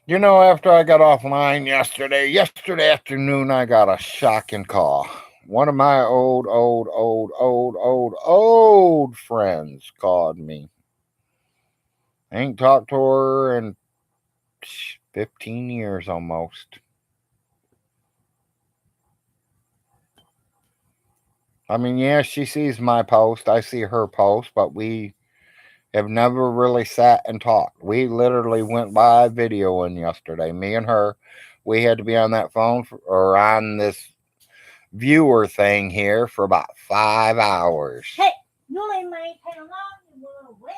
After I got offline yesterday afternoon, I got a shocking call. One of my old friends called me. I ain't talked to her in 15 years almost. I mean, yeah, she sees my post. I see her post, but we have never really sat and talked. We literally went live videoing yesterday. Me and her. We had to be on that phone or on this viewer thing here for about 5 hours. Hey, you ain't maintain long, you little wet.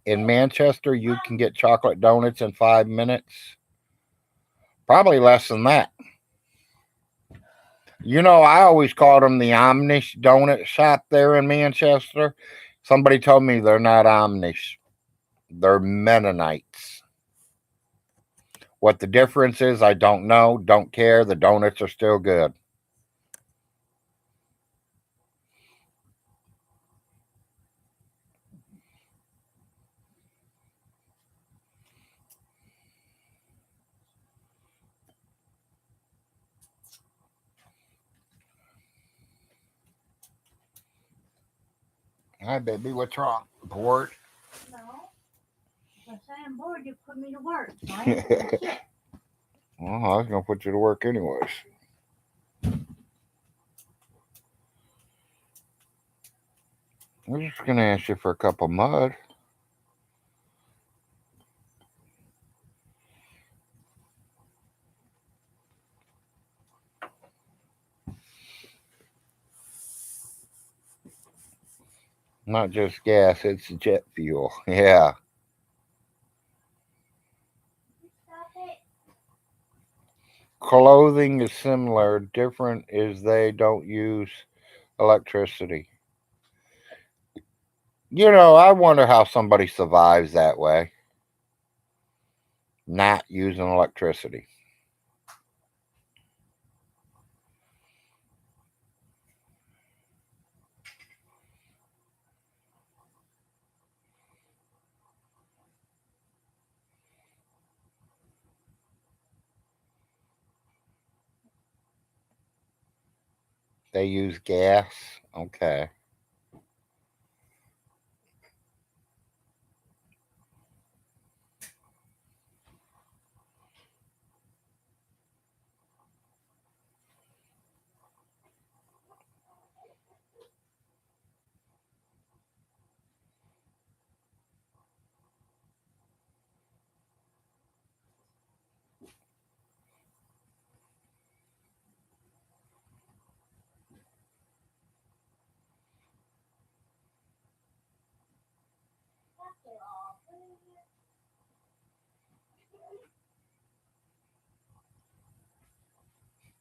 In Manchester, you can get chocolate donuts in 5 minutes. Probably less than that. You know, I always called them the Amish donut shop there in Manchester. Somebody told me they're not Amish, they're Mennonites. What the difference is, I don't know, don't care. The donuts are still good. Hi, baby, what's wrong? Bored? No. If I am bored, you put me to work. So I ain't doing shit. Well, I was going to put you to work anyways. I'm just going to ask you for a cup of mud. Not just gas, it's jet fuel. Yeah. Stop it. Clothing is similar. Different is they don't use electricity. You know, I wonder how somebody survives that way, not using electricity. They use gas. Okay.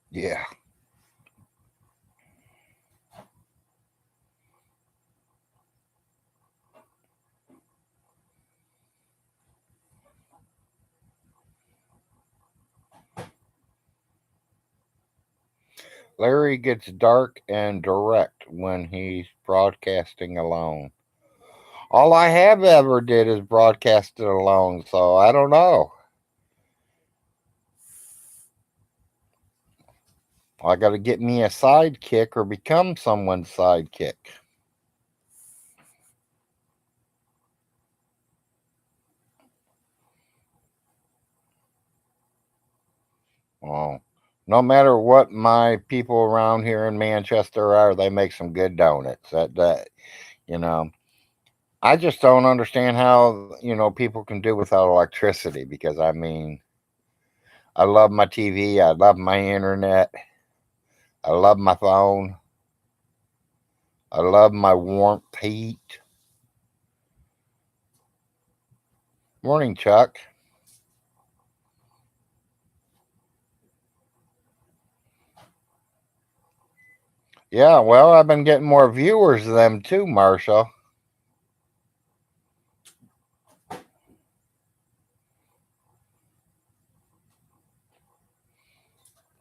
Yeah. Larry gets dark and direct when he's broadcasting alone. All I have ever did is broadcast it alone, so I don't know. I got to get me a sidekick or become someone's sidekick. Oh, no matter what my people around here in Manchester are, they make some good donuts. That you know, I just don't understand how people can do without electricity. Because I mean, I love my TV, I love my internet, I love my phone, I love my warmth, heat. Morning, Chuck. Yeah, well, I've been getting more viewers than them too, Marshall.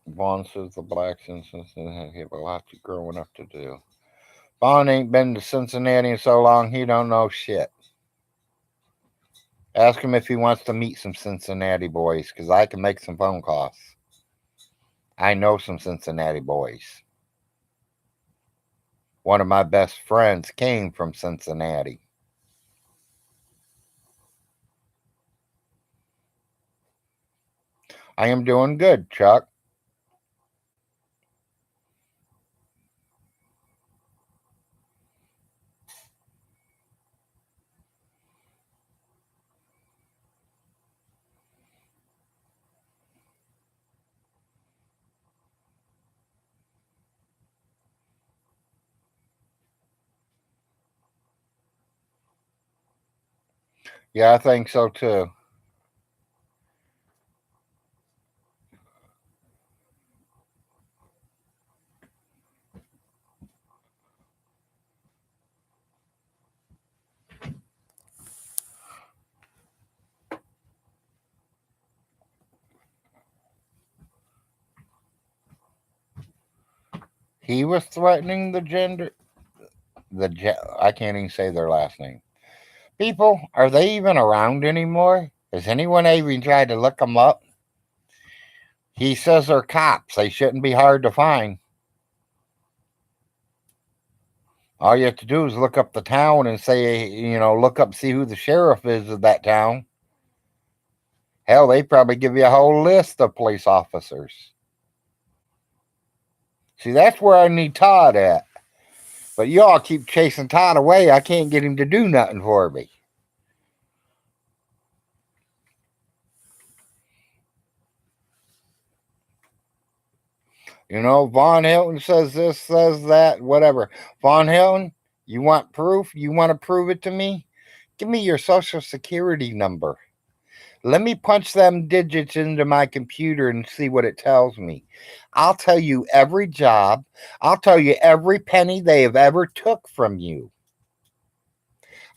Vaughn says the blacks in Cincinnati have a lot of growing up to do. Vaughn ain't been to Cincinnati in so long, he don't know shit. Ask him if he wants to meet some Cincinnati boys, because I can make some phone calls. I know some Cincinnati boys. One of my best friends came from Cincinnati. I am doing good, Chuck. Yeah, I think so too. He was threatening the gender. I can't even say their last name. People, are they even around anymore? Has anyone even tried to look them up? He says they're cops. They shouldn't be hard to find. All you have to do is look up the town and say, look up, see who the sheriff is of that town. Hell, they probably give you a whole list of police officers. See, that's where I need Todd at. But y'all keep chasing Todd away. I can't get him to do nothing for me. Von Hilton says this, says that, whatever. Von Hilton, you want proof? You want to prove it to me? Give me your social security number. Let me punch them digits into my computer and see what it tells me. I'll tell you every job. I'll tell you every penny they have ever took from you.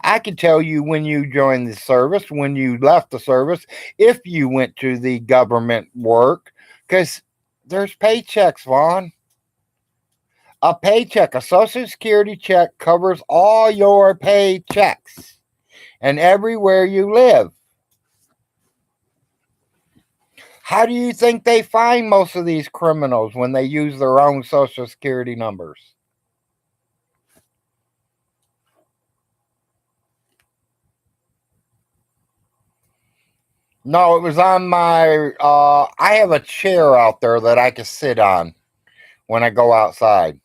I can tell you when you joined the service, when you left the service, if you went to the government work, because there's paychecks, Vaughn. A paycheck, a Social Security check covers all your paychecks and everywhere you live. How do you think they find most of these criminals when they use their own Social Security numbers? No, it was on my. I have a chair out there that I can sit on when I go outside.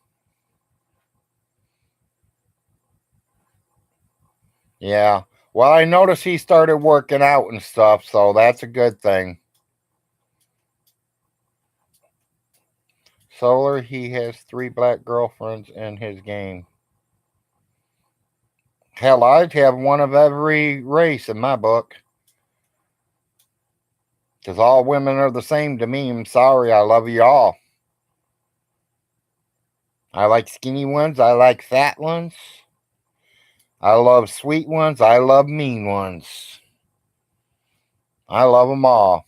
Yeah. Well, I noticed he started working out and stuff, so that's a good thing. Solar, he has 3 black girlfriends in his game. Hell, I'd have one of every race in my book. Because all women are the same to me. I'm sorry, I love you all. I like skinny ones. I like fat ones. I love sweet ones. I love mean ones. I love them all.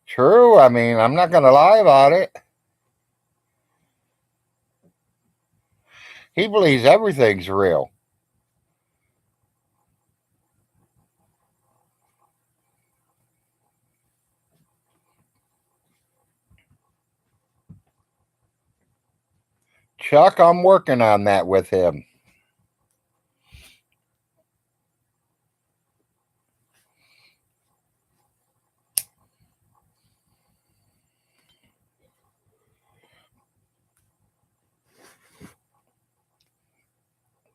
True. I mean, I'm not going to lie about it. He believes everything's real. Chuck, I'm working on that with him.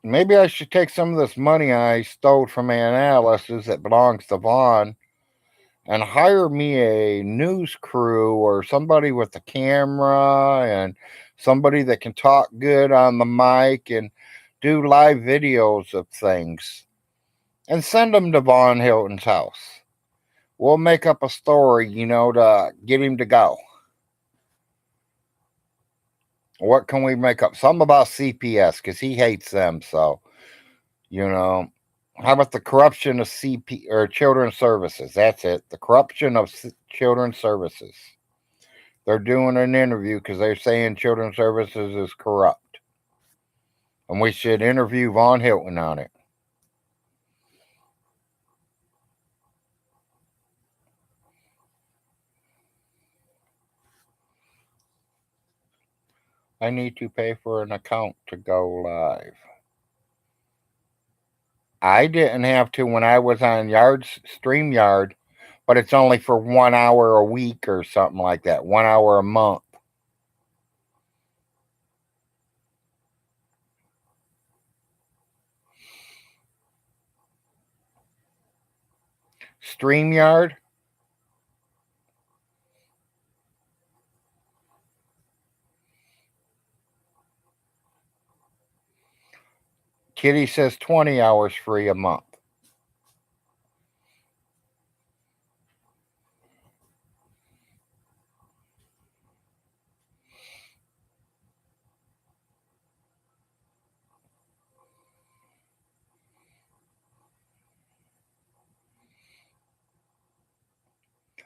Maybe I should take some of this money I stole from analysis that belongs to Vaughn and hire me a news crew or somebody with a camera and somebody that can talk good on the mic and do live videos of things and send them to Von Hilton's house. We'll make up a story, to get him to go. What can we make up? Something about CPS because he hates them. So, how about the corruption of CP or Children's Services? That's it. The corruption of Children's Services. They're doing an interview because they're saying Children's Services is corrupt, and we should interview Von Hilton on it. I need to pay for an account to go live. I didn't have to when I was on StreamYard, but it's only for 1 hour a week or something like that, 1 hour a month. StreamYard? Kitty says 20 hours free a month.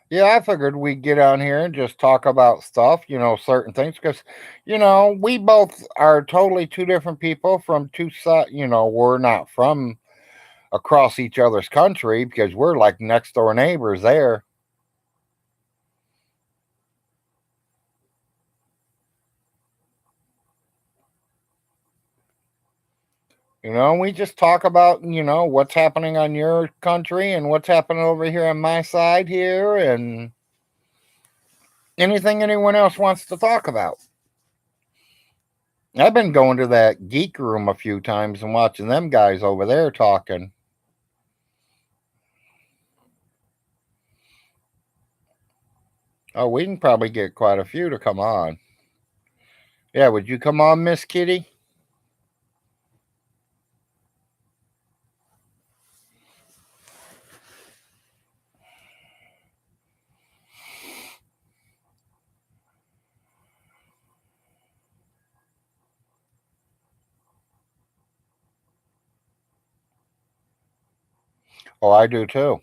Yeah, I figured we'd get on here and just talk about stuff, certain things, because, we both are totally two different people from two sides. We're not from across each other's country because we're like next door neighbors there. We just talk about, what's happening on your country and what's happening over here on my side here and anything anyone else wants to talk about. I've been going to that geek room a few times and watching them guys over there talking. Oh, we can probably get quite a few to come on. Yeah, would you come on, Miss Kitty? Oh, I do too.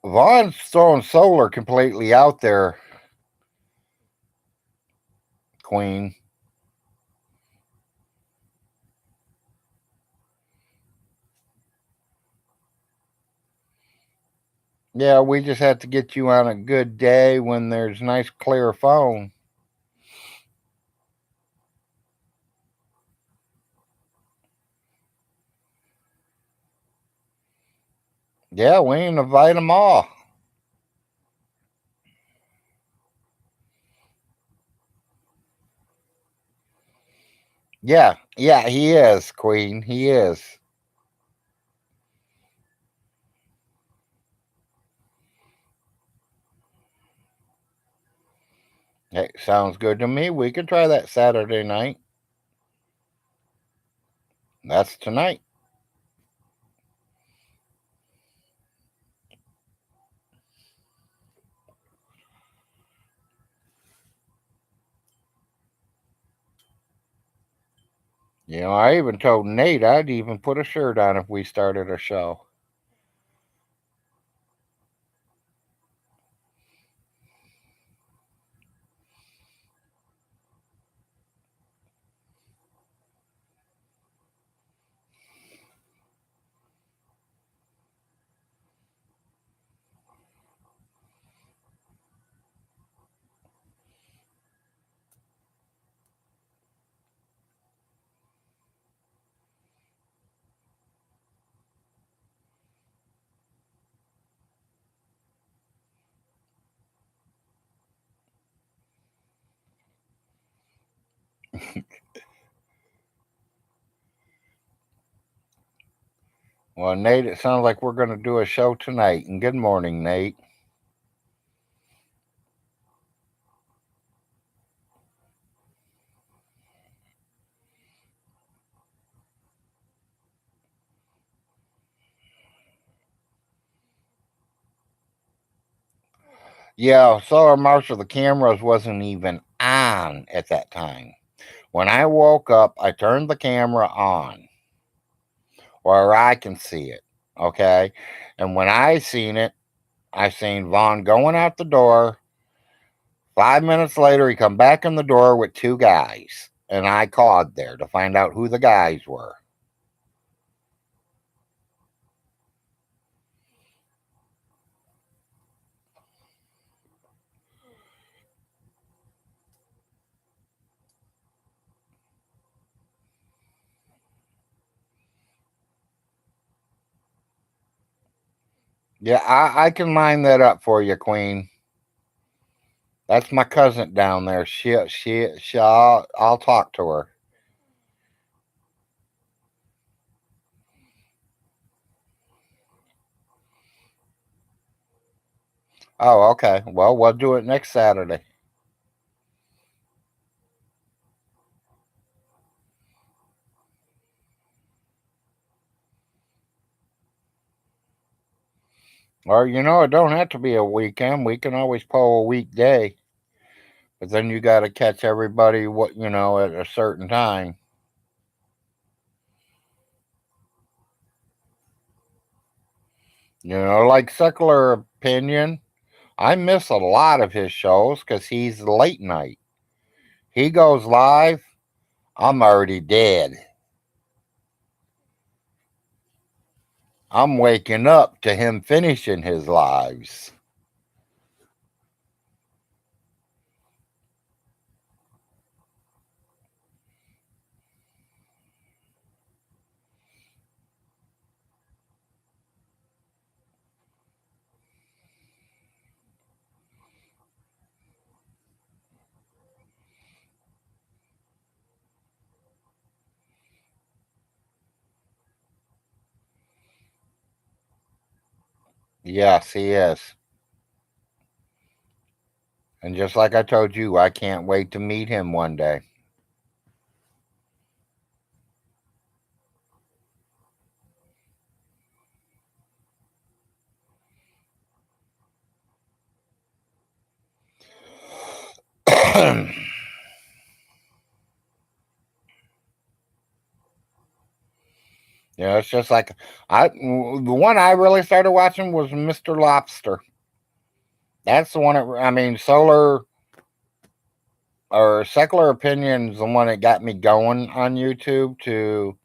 Vaughn's throwing solar completely out there, Queen. Yeah, we just have to get you on a good day when there's nice clear phone. Yeah, we ain't invite them all. Yeah, he is, Queen. He is. Hey, sounds good to me. We could try that Saturday night. That's tonight. I even told Nate I'd even put a shirt on if we started a show. Well, Nate, it sounds like we're going to do a show tonight. And good morning, Nate. Yeah, Solar Marshal, the cameras wasn't even on at that time. When I woke up, I turned the camera on where I can see it. Okay. And when I seen it, I seen Vaughn going out the door. 5 minutes later, he come back in the door with two guys. And I called there to find out who the guys were. Yeah, I can line that up for you, Queen. That's my cousin down there. I'll talk to her. Oh, okay. Well, we'll do it next Saturday. Or, it don't have to be a weekend. We can always pull a weekday. But then you got to catch everybody, at a certain time. Like Secular Opinion. I miss a lot of his shows because he's late night. He goes live, I'm already dead. I'm waking up to him finishing his lives. Yes, he is. And just like I told you, I can't wait to meet him one day. It's just like the one I really started watching was Mr. Lobster. That's the one. Solar or Secular Opinions, the one that got me going on YouTube to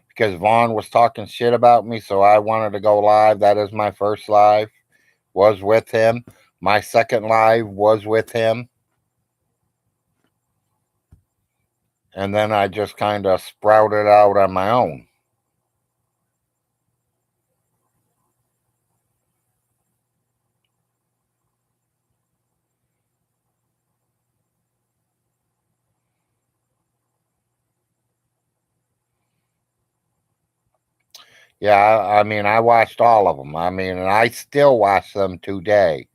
because Vaughn was talking shit about me, so I wanted to go live. That is my first live. Was with him. My second live was with him, and then I just kind of sprouted out on my own. Yeah, I watched all of them. And I still watch them today.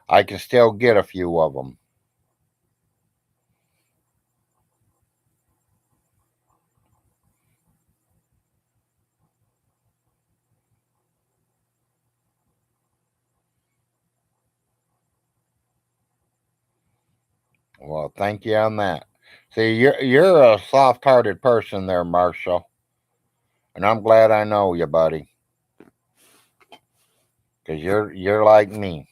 I can still get a few of them. Well, thank you on that. See, you're a soft-hearted person there, Marshall, and I'm glad I know you, buddy, because you're like me.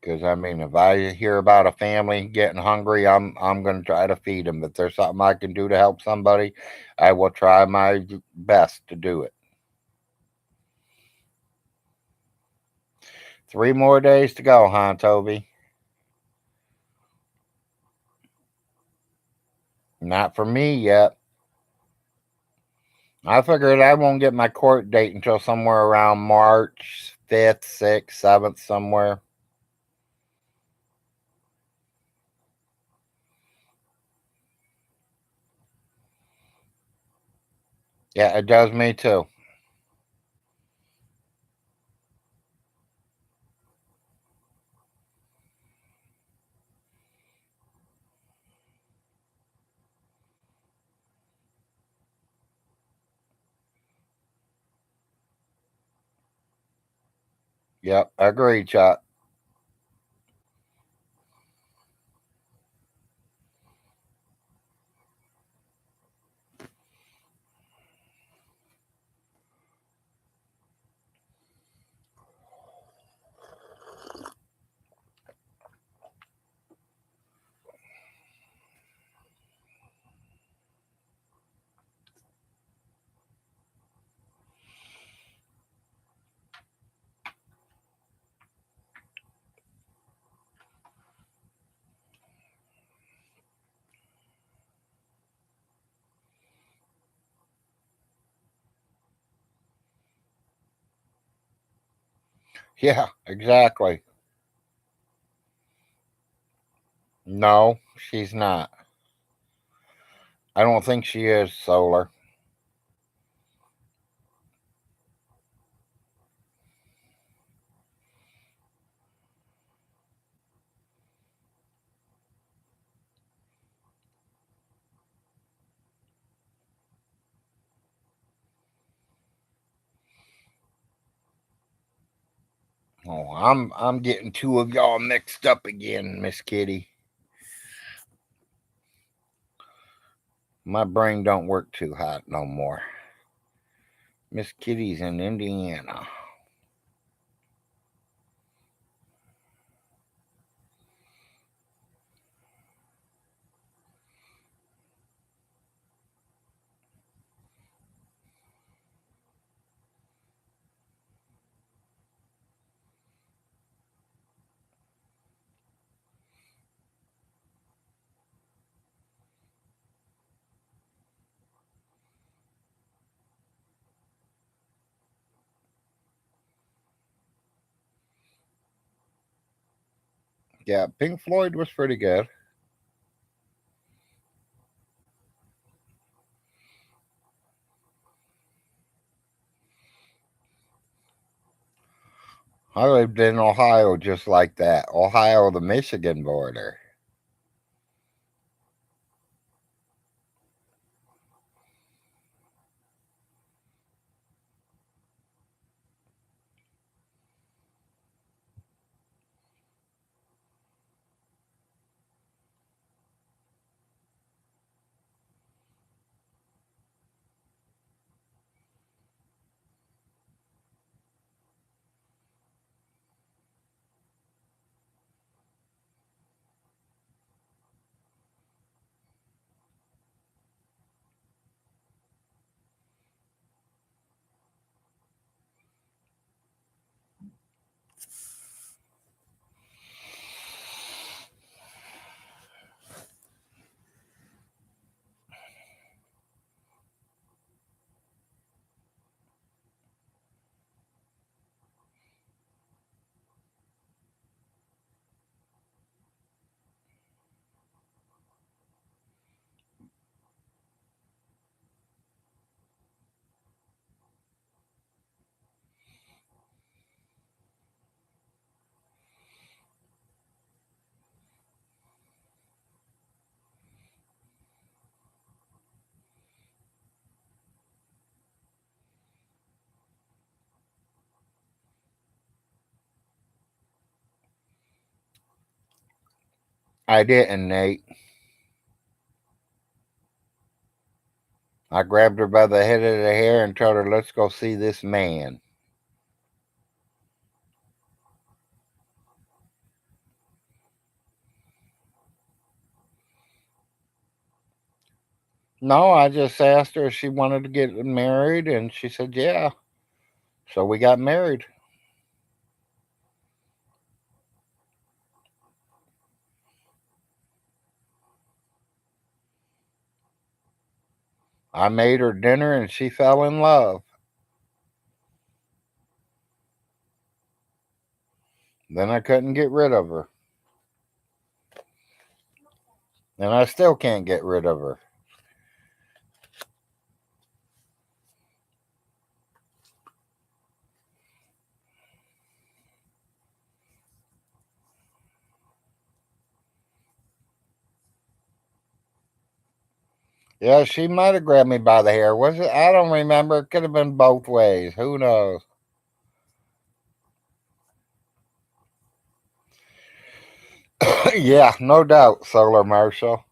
Because if I hear about a family getting hungry, I'm going to try to feed them. If there's something I can do to help somebody, I will try my best to do it. 3 more days to go, huh, Toby? Not for me yet. I figured I won't get my court date until somewhere around March 5th, 6th, 7th, somewhere. Yeah, it does me too. Yep, agreed, Chuck. Yeah, exactly. No, she's not. I don't think she is solar. Oh, I'm getting two of y'all mixed up again, Miss Kitty. My brain don't work too hot no more. Miss Kitty's in Indiana. Yeah, Pink Floyd was pretty good. I lived in Ohio just like that. Ohio, the Michigan border. I didn't, Nate. I grabbed her by the head of the hair and told her, let's go see this man. No, I just asked her if she wanted to get married, and she said, yeah. So we got married. I made her dinner, and she fell in love. Then I couldn't get rid of her. And I still can't get rid of her. Yeah, she might have grabbed me by the hair. Was it? I don't remember. It could have been both ways. Who knows? Yeah, no doubt, Solar Marshal.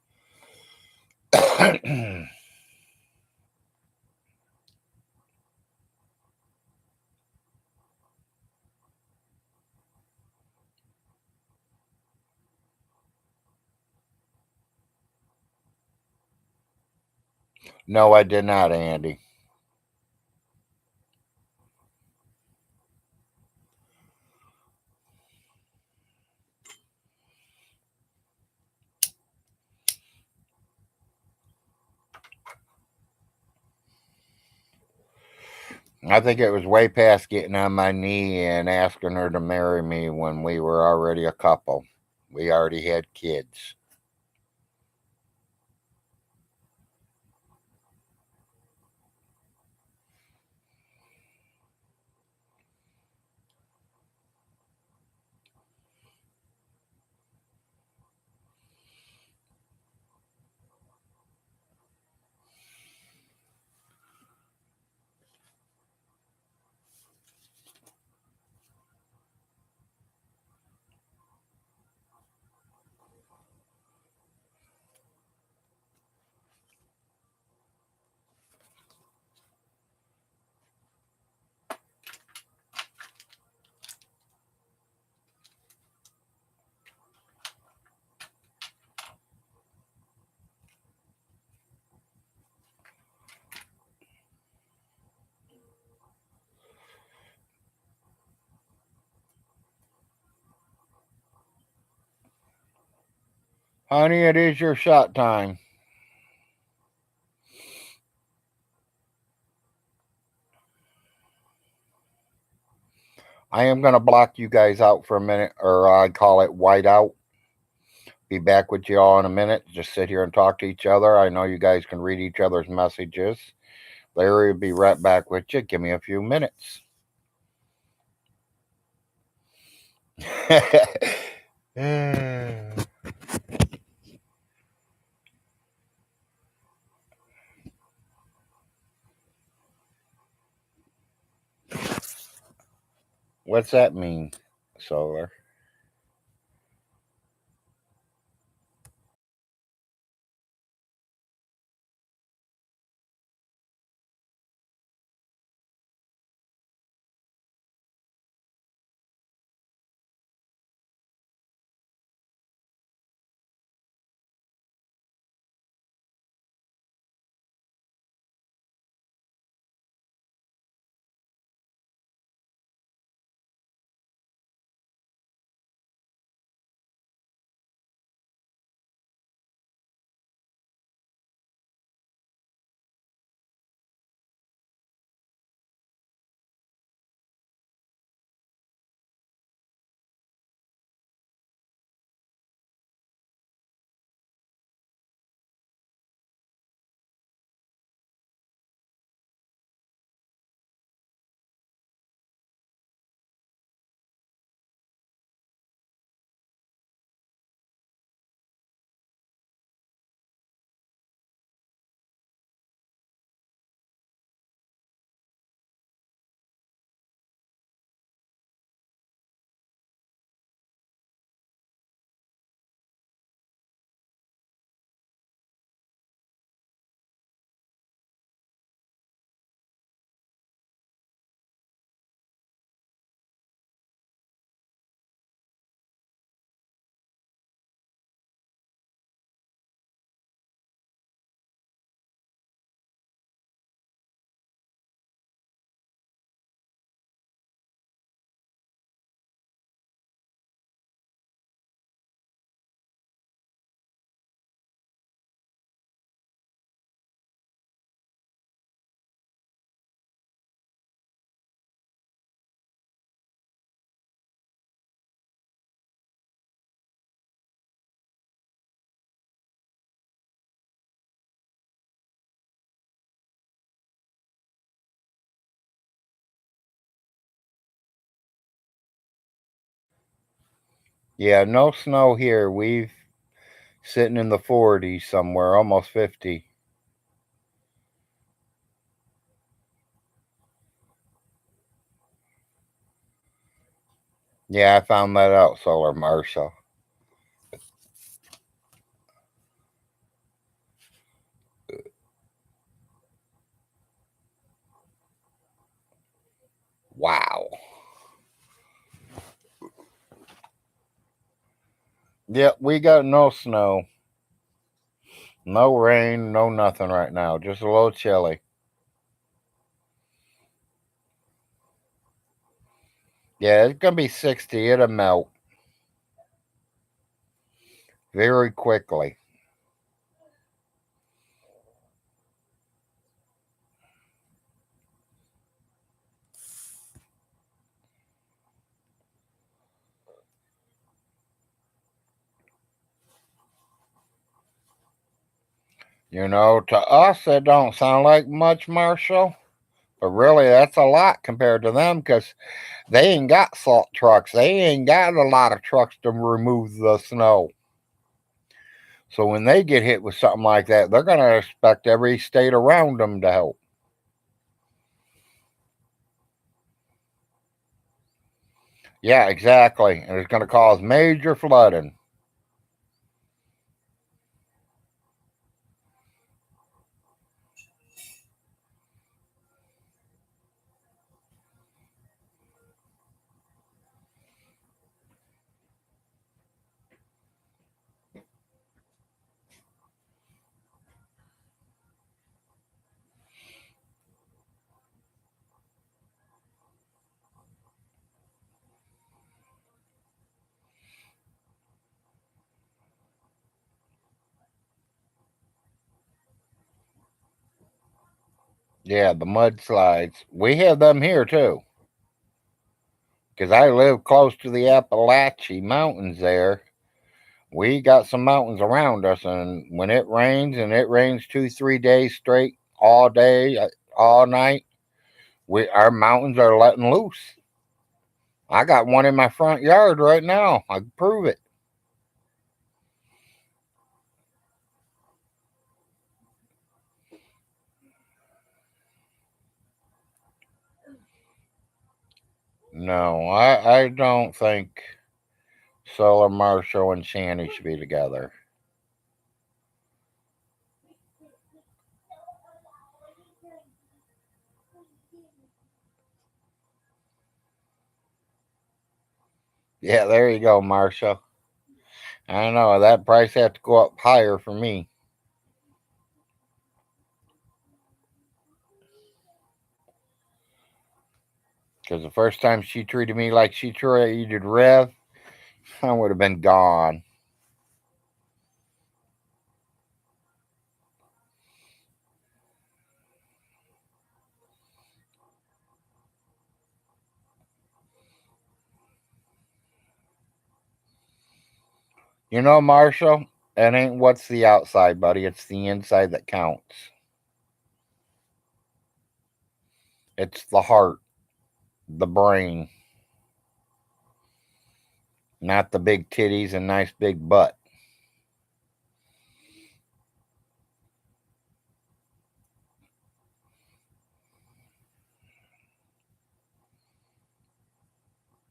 No, I did not, Andy. I think it was way past getting on my knee and asking her to marry me when we were already a couple. We already had kids. Honey, it is your shot time. I am going to block you guys out for a minute, or I call it white out. Be back with you all in a minute. Just sit here and talk to each other. I know you guys can read each other's messages. Larry will be right back with you. Give me a few minutes. What's that mean, Solar? Yeah, no snow here. We've sitting in the 40s somewhere, almost 50. Yeah, I found that out, Solar Marshall. Wow. Yep, we got no snow. No rain, no nothing right now. Just a little chilly. Yeah, it's going to be 60. It'll melt very quickly. You know, to us, it don't sound like much, Marshall. But really, that's a lot compared to them because they ain't got salt trucks. They ain't got a lot of trucks to remove the snow. So when they get hit with something like that, they're going to expect every state around them to help. Yeah, exactly. And it's going to cause major flooding. Yeah, the mudslides. We have them here too. Because I live close to the Appalachian Mountains there. We got some mountains around us, and when it rains, and it rains 2, 3 days straight, all day, all night, our mountains are letting loose. I got one in my front yard right now. I can prove it. No, I don't think Solar Marshall and Shanny should be together. Yeah, there you go, Marshall. I don't know. That price has to go up higher for me. Because the first time she treated me like she treated Rev, I would have been gone. You know, Marshall, it ain't what's the outside, buddy. It's the inside that counts. It's the heart, the brain, not the big titties and nice big butt.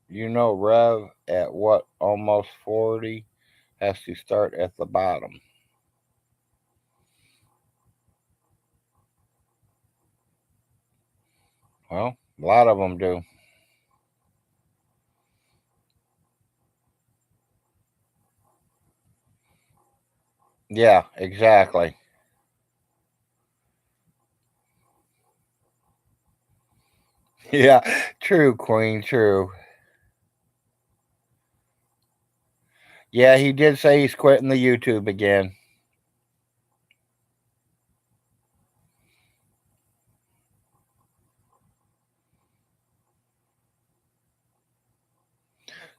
You know, Rev at what, almost 40, has to start at the bottom. Well, a lot of them do. Yeah, exactly. Yeah, true, Queen, true. Yeah, he did say he's quitting the YouTube again.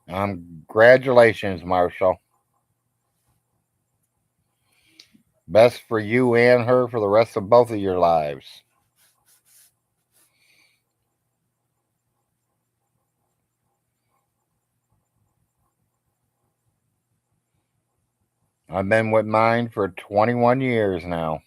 Congratulations, Marshall. Best for you and her for the rest of both of your lives. I've been with mine for 21 years now.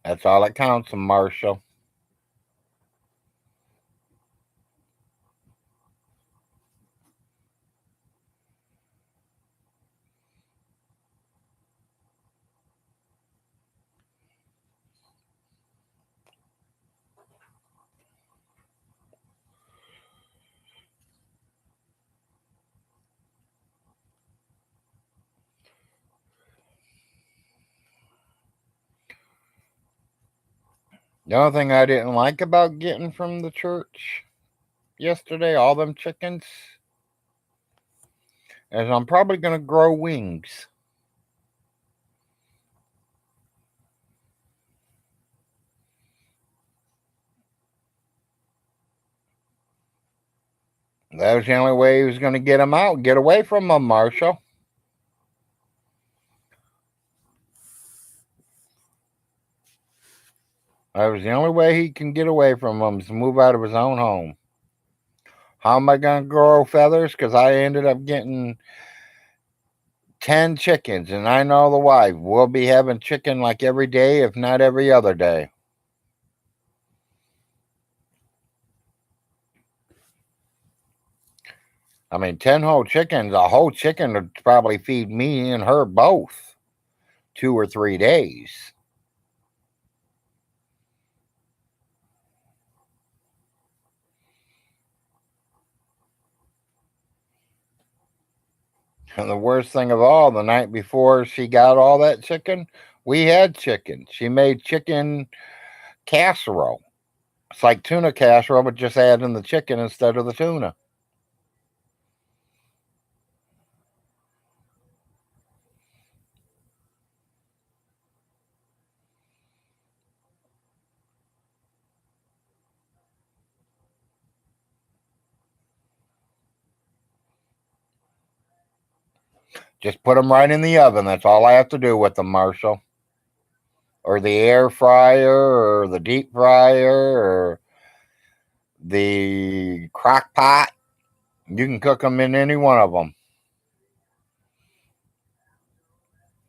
That's all that counts, Marshall. The only thing I didn't like about getting from the church yesterday, all them chickens, is I'm probably going to grow wings. That was the only way he was going to get them out, get away from them, Marshall. That was the only way he can get away from them is to move out of his own home. How am I going to grow feathers? Because I ended up getting 10 chickens, and I know the wife. We'll be having chicken like every day, if not every other day. I mean, 10 whole chickens, a whole chicken would probably feed me and her both 2 or 3 days. And the worst thing of all, the night before she got all that chicken, we had chicken. She made chicken casserole. It's like tuna casserole, but just add in the chicken instead of the tuna. Just put them right in the oven. That's all I have to do with them, Marshall. Or the air fryer, or the deep fryer, or the crock pot. You can cook them in any one of them.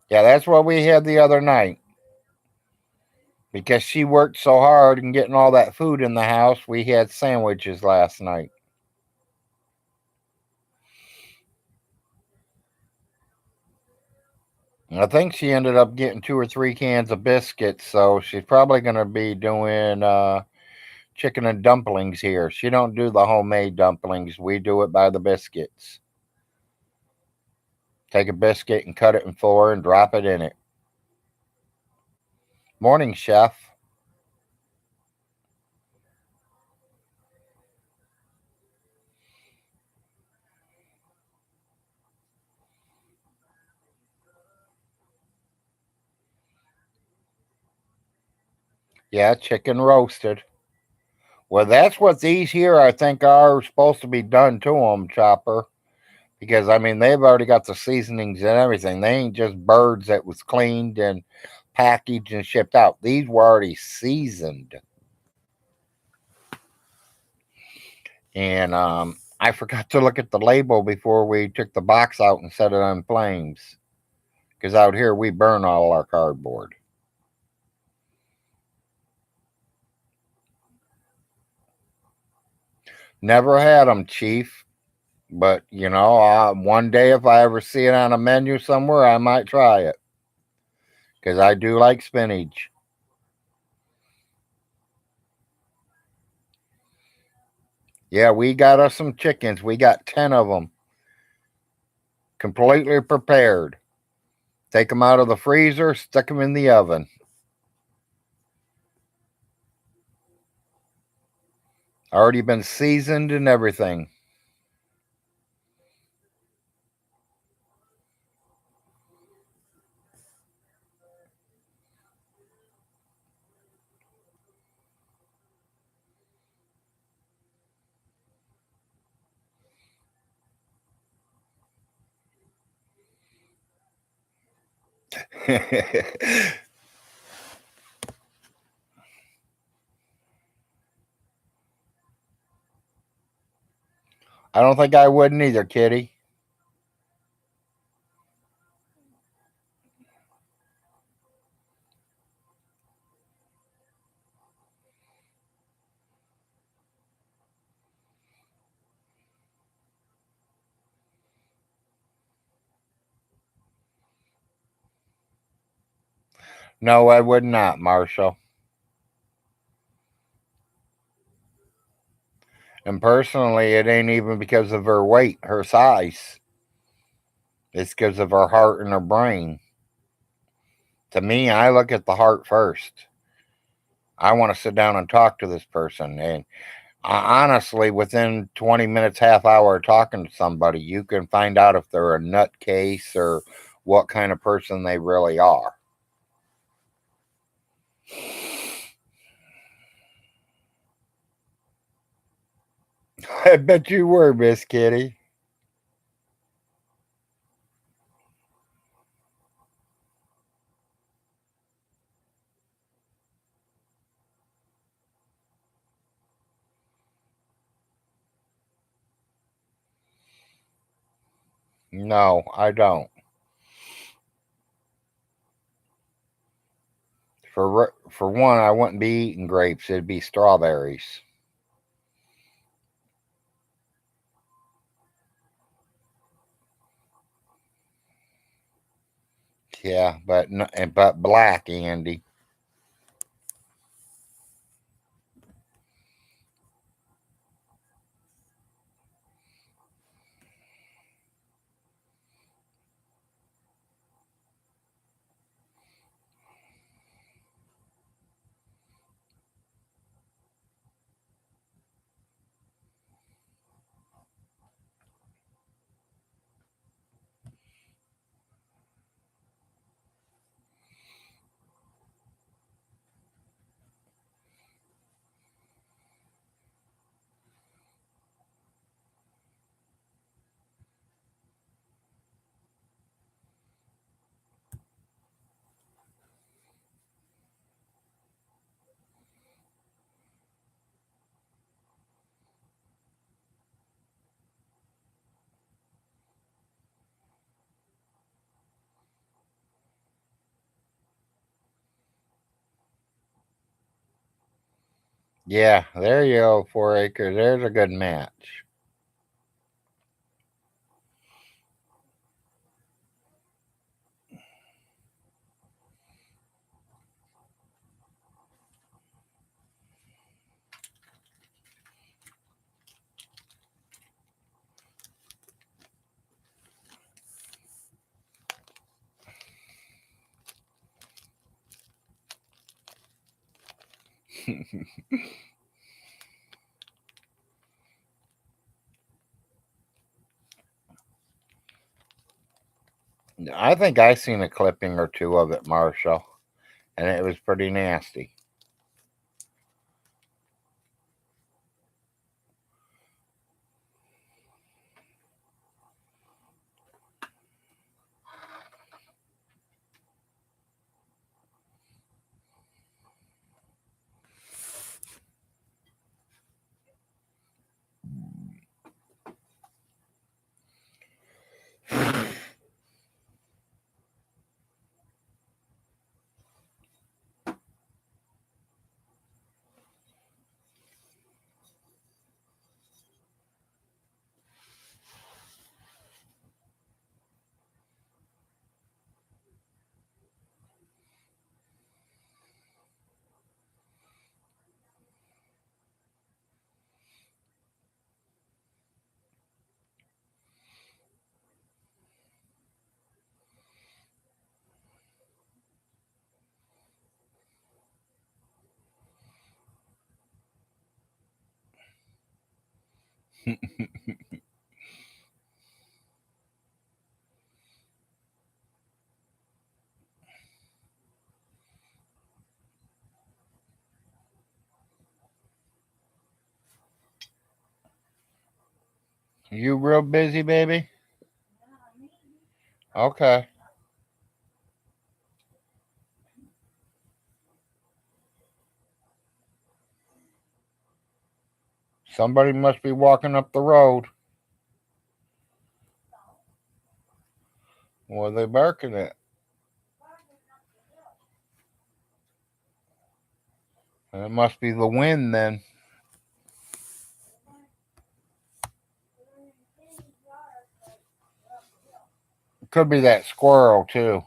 Yeah, that's what we had the other night. Because she worked so hard and getting all that food in the house, we had sandwiches last night. I think she ended up getting 2 or 3 cans of biscuits, so she's probably going to be doing chicken and dumplings here. She don't do the homemade dumplings. We do it by the biscuits. Take a biscuit and cut it in 4 and drop it in it. Morning, chef. Yeah, chicken roasted. Well, that's what these here I think are supposed to be done to them, Chopper. Because I mean they've already got the seasonings and everything. They ain't just birds that was cleaned and packaged and shipped out. These were already seasoned. And I forgot to look at the label before we took the box out and set it on flames. Because out here we burn all our cardboard. Never had them, Chief. But, you know, one day if I ever see it on a menu somewhere, I might try it. Because I do like spinach. Yeah, we got us some chickens. We got 10 of them. Completely prepared. Take them out of the freezer, stick them in the oven. Already been seasoned and everything. I don't think I wouldn't either, Kitty. No, I would not, Marshall. And personally, it ain't even because of her weight, her size. It's because of her heart and her brain. To me, I look at the heart first. I want to sit down and talk to this person. And Honestly, within 20 minutes, half hour of talking to somebody, you can find out if they're a nutcase or what kind of person they really are. I bet you were, Miss Kitty. No, I don't. For one, I wouldn't be eating grapes. It'd be strawberries. Yeah, but black, Andy. Yeah, there you go. 4 acres. There's a good match. I think I seen a clipping or two of it, Marshall, and it was pretty nasty. You real busy, baby? Okay. Somebody must be walking up the road. What are they barking at? It must be the wind then. Could be that squirrel too.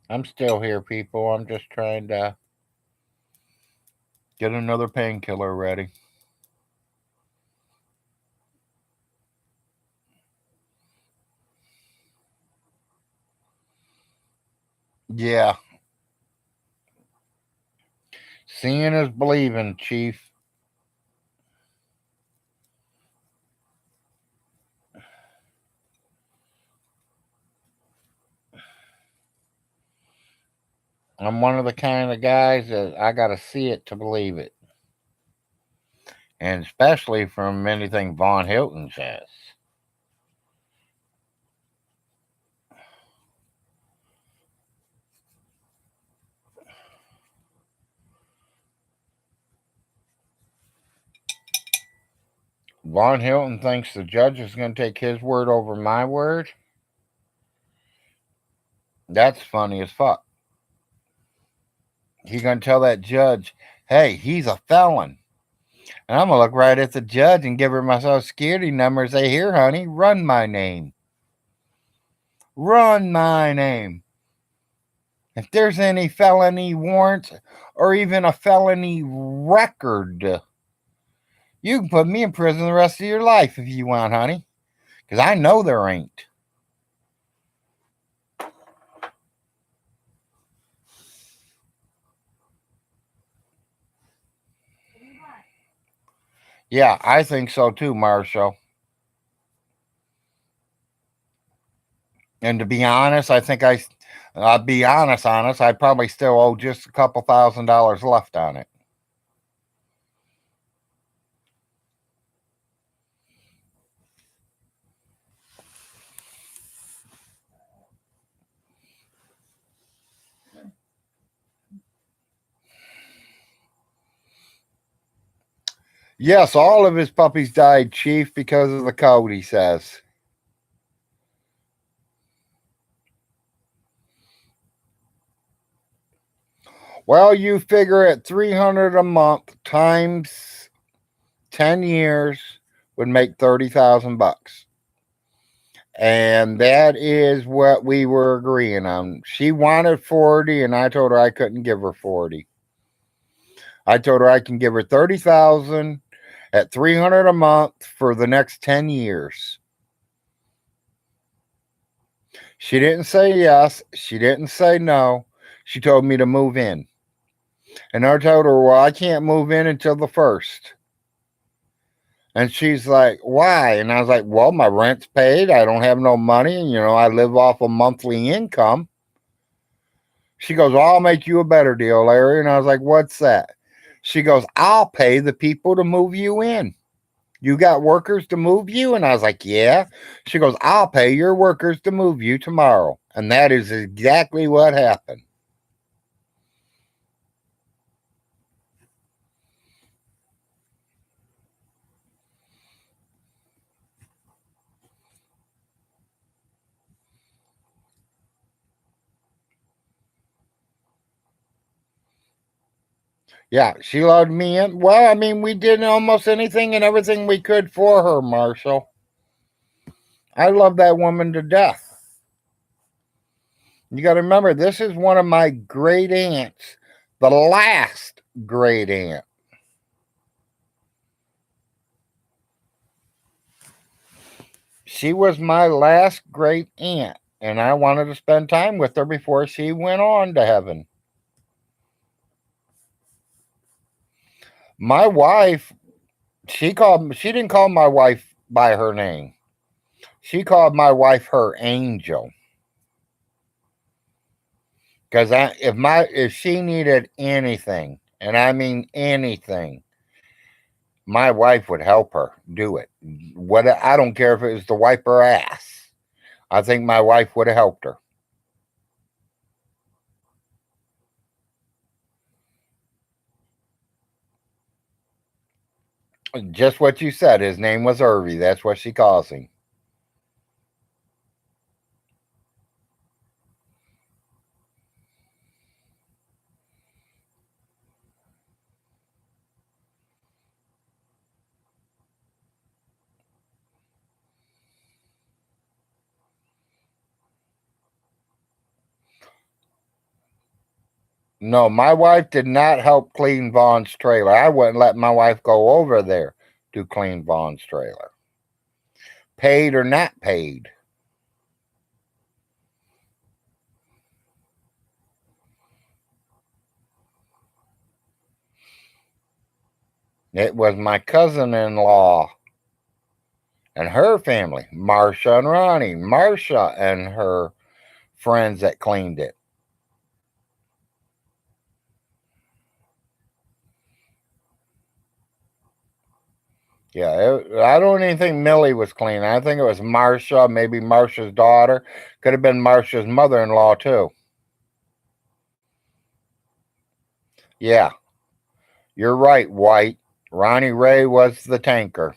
I'm still here, people. I'm just trying to Get another painkiller ready. Yeah. Seeing is believing, Chief. I'm one of the kind of guys that I got to see it to believe it. And especially from anything Von Hilton says. Von Hilton thinks the judge is going to take his word over my word. That's funny as fuck. He's going to tell that judge, hey, he's a felon. And I'm going to look right at the judge and give her my social security number and say, here, honey, run my name. Run my name. If there's any felony warrants or even a felony record, you can put me in prison the rest of your life if you want, honey. Because I know there ain't. Yeah, I think so too, Marshall. And to be honest, I'll be honest, I probably still owe just a couple $1,000 left on it. Yes, all of his puppies died, Chief, because of the code, he says. Well, you figure at $300 a month times 10 years would make $30,000. And that is what we were agreeing on. She wanted 40 and I told her I couldn't give her 40. I told her I can give her 30,000 at $300 a month for the next 10 years. She didn't say yes. She didn't say no. She told me to move in. And I told her, well, I can't move in until the 1st. And she's like, why? And I was like, well, my rent's paid. I don't have no money. And, I live off a monthly income. She goes, well, I'll make you a better deal, Larry. And I was like, what's that? She goes, I'll pay the people to move you in. You got workers to move you? And I was like, yeah. She goes, I'll pay your workers to move you tomorrow. And that is exactly what happened. Yeah, she loved me in. Well, I mean, we did almost anything and everything we could for her, Marshall. I love that woman to death. You got to remember, this is one of my great aunts, the last great aunt. She was my last great aunt, and I wanted to spend time with her before she went on to heaven. My wife, she didn't call my wife by her name. She called my wife her angel. Because if she needed anything, and I mean anything, my wife would help her do it. What I don't care if it was to wipe her ass. I think my wife would have helped her. Just what you said. His name was Irvy. That's what she calls him. No, my wife did not help clean Vaughn's trailer. I wouldn't let my wife go over there to clean Vaughn's trailer. Paid or not paid. It was my cousin-in-law and her family, Marcia and Ronnie, Marcia and her friends that cleaned it. Yeah, I don't even think Millie was cleaning. I think it was Marcia, maybe Marcia's daughter. Could have been Marcia's mother-in-law too. Yeah, you're right, White. Ronnie Ray was the tanker.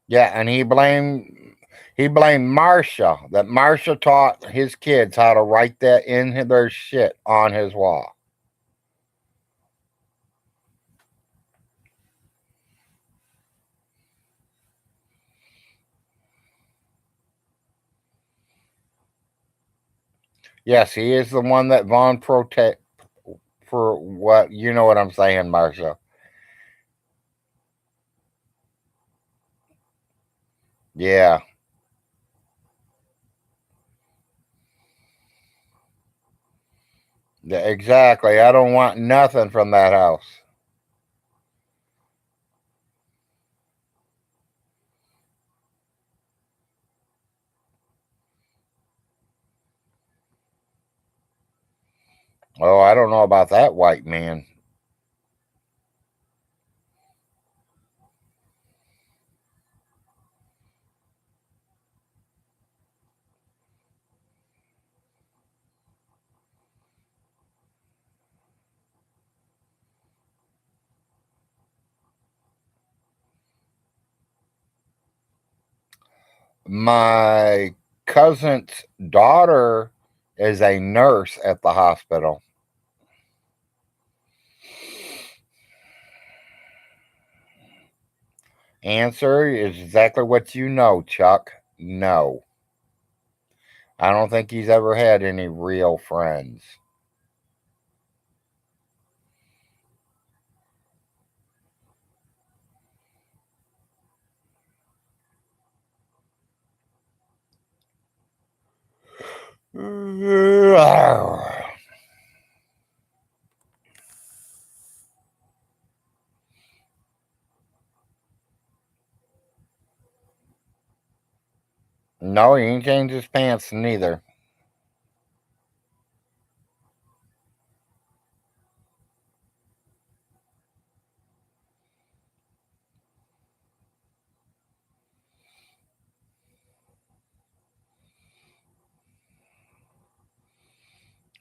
Yeah, and he blamed Marcia, that Marcia taught his kids how to write that in their shit on his wall. Yes, he is the one that Vaughn protect for what you know what I'm saying, Marcia. Yeah, exactly. I don't want nothing from that house. Oh, I don't know about that white man. My cousin's daughter is a nurse at the hospital. Answer is exactly what you know, Chuck. No. I don't think he's ever had any real friends. No, he ain't changed his pants neither.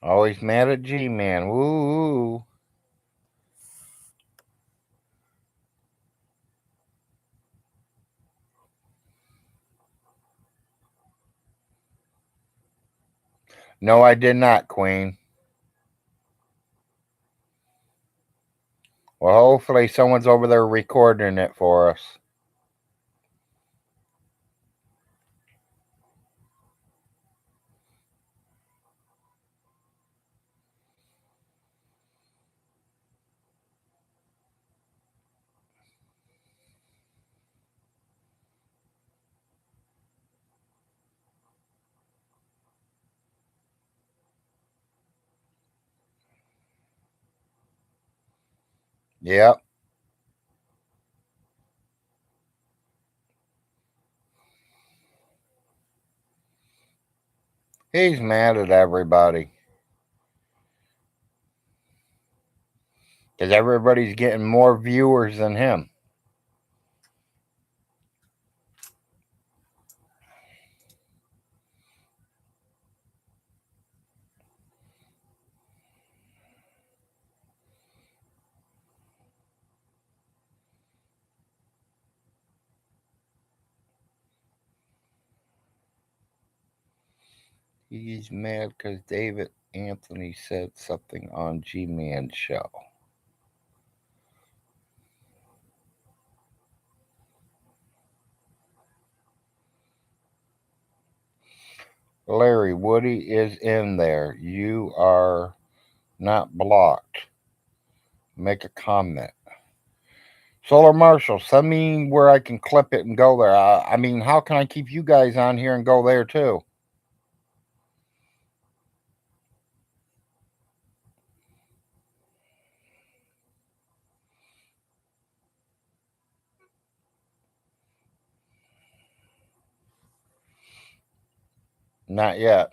Always mad at G-Man. Woo. No, I did not, Queen. Well, hopefully someone's over there recording it for us. Yep. He's mad at everybody. Because everybody's getting more viewers than him. He's mad because David Anthony said something on G-Man's show. Larry, Woody is in there. You are not blocked. Make a comment. Solar Marshall, send me where I can clip it and go there. I mean, how can I keep you guys on here and go there too? Not yet.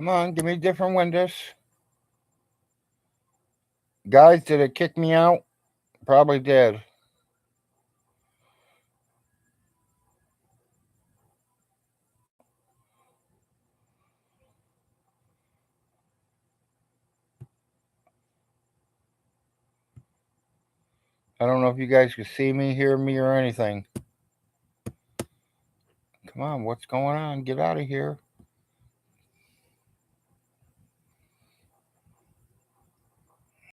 Come on, give me different windows. Guys, did it kick me out? Probably did. I don't know if you guys can see me, hear me, or anything. Come on, what's going on? Get out of here.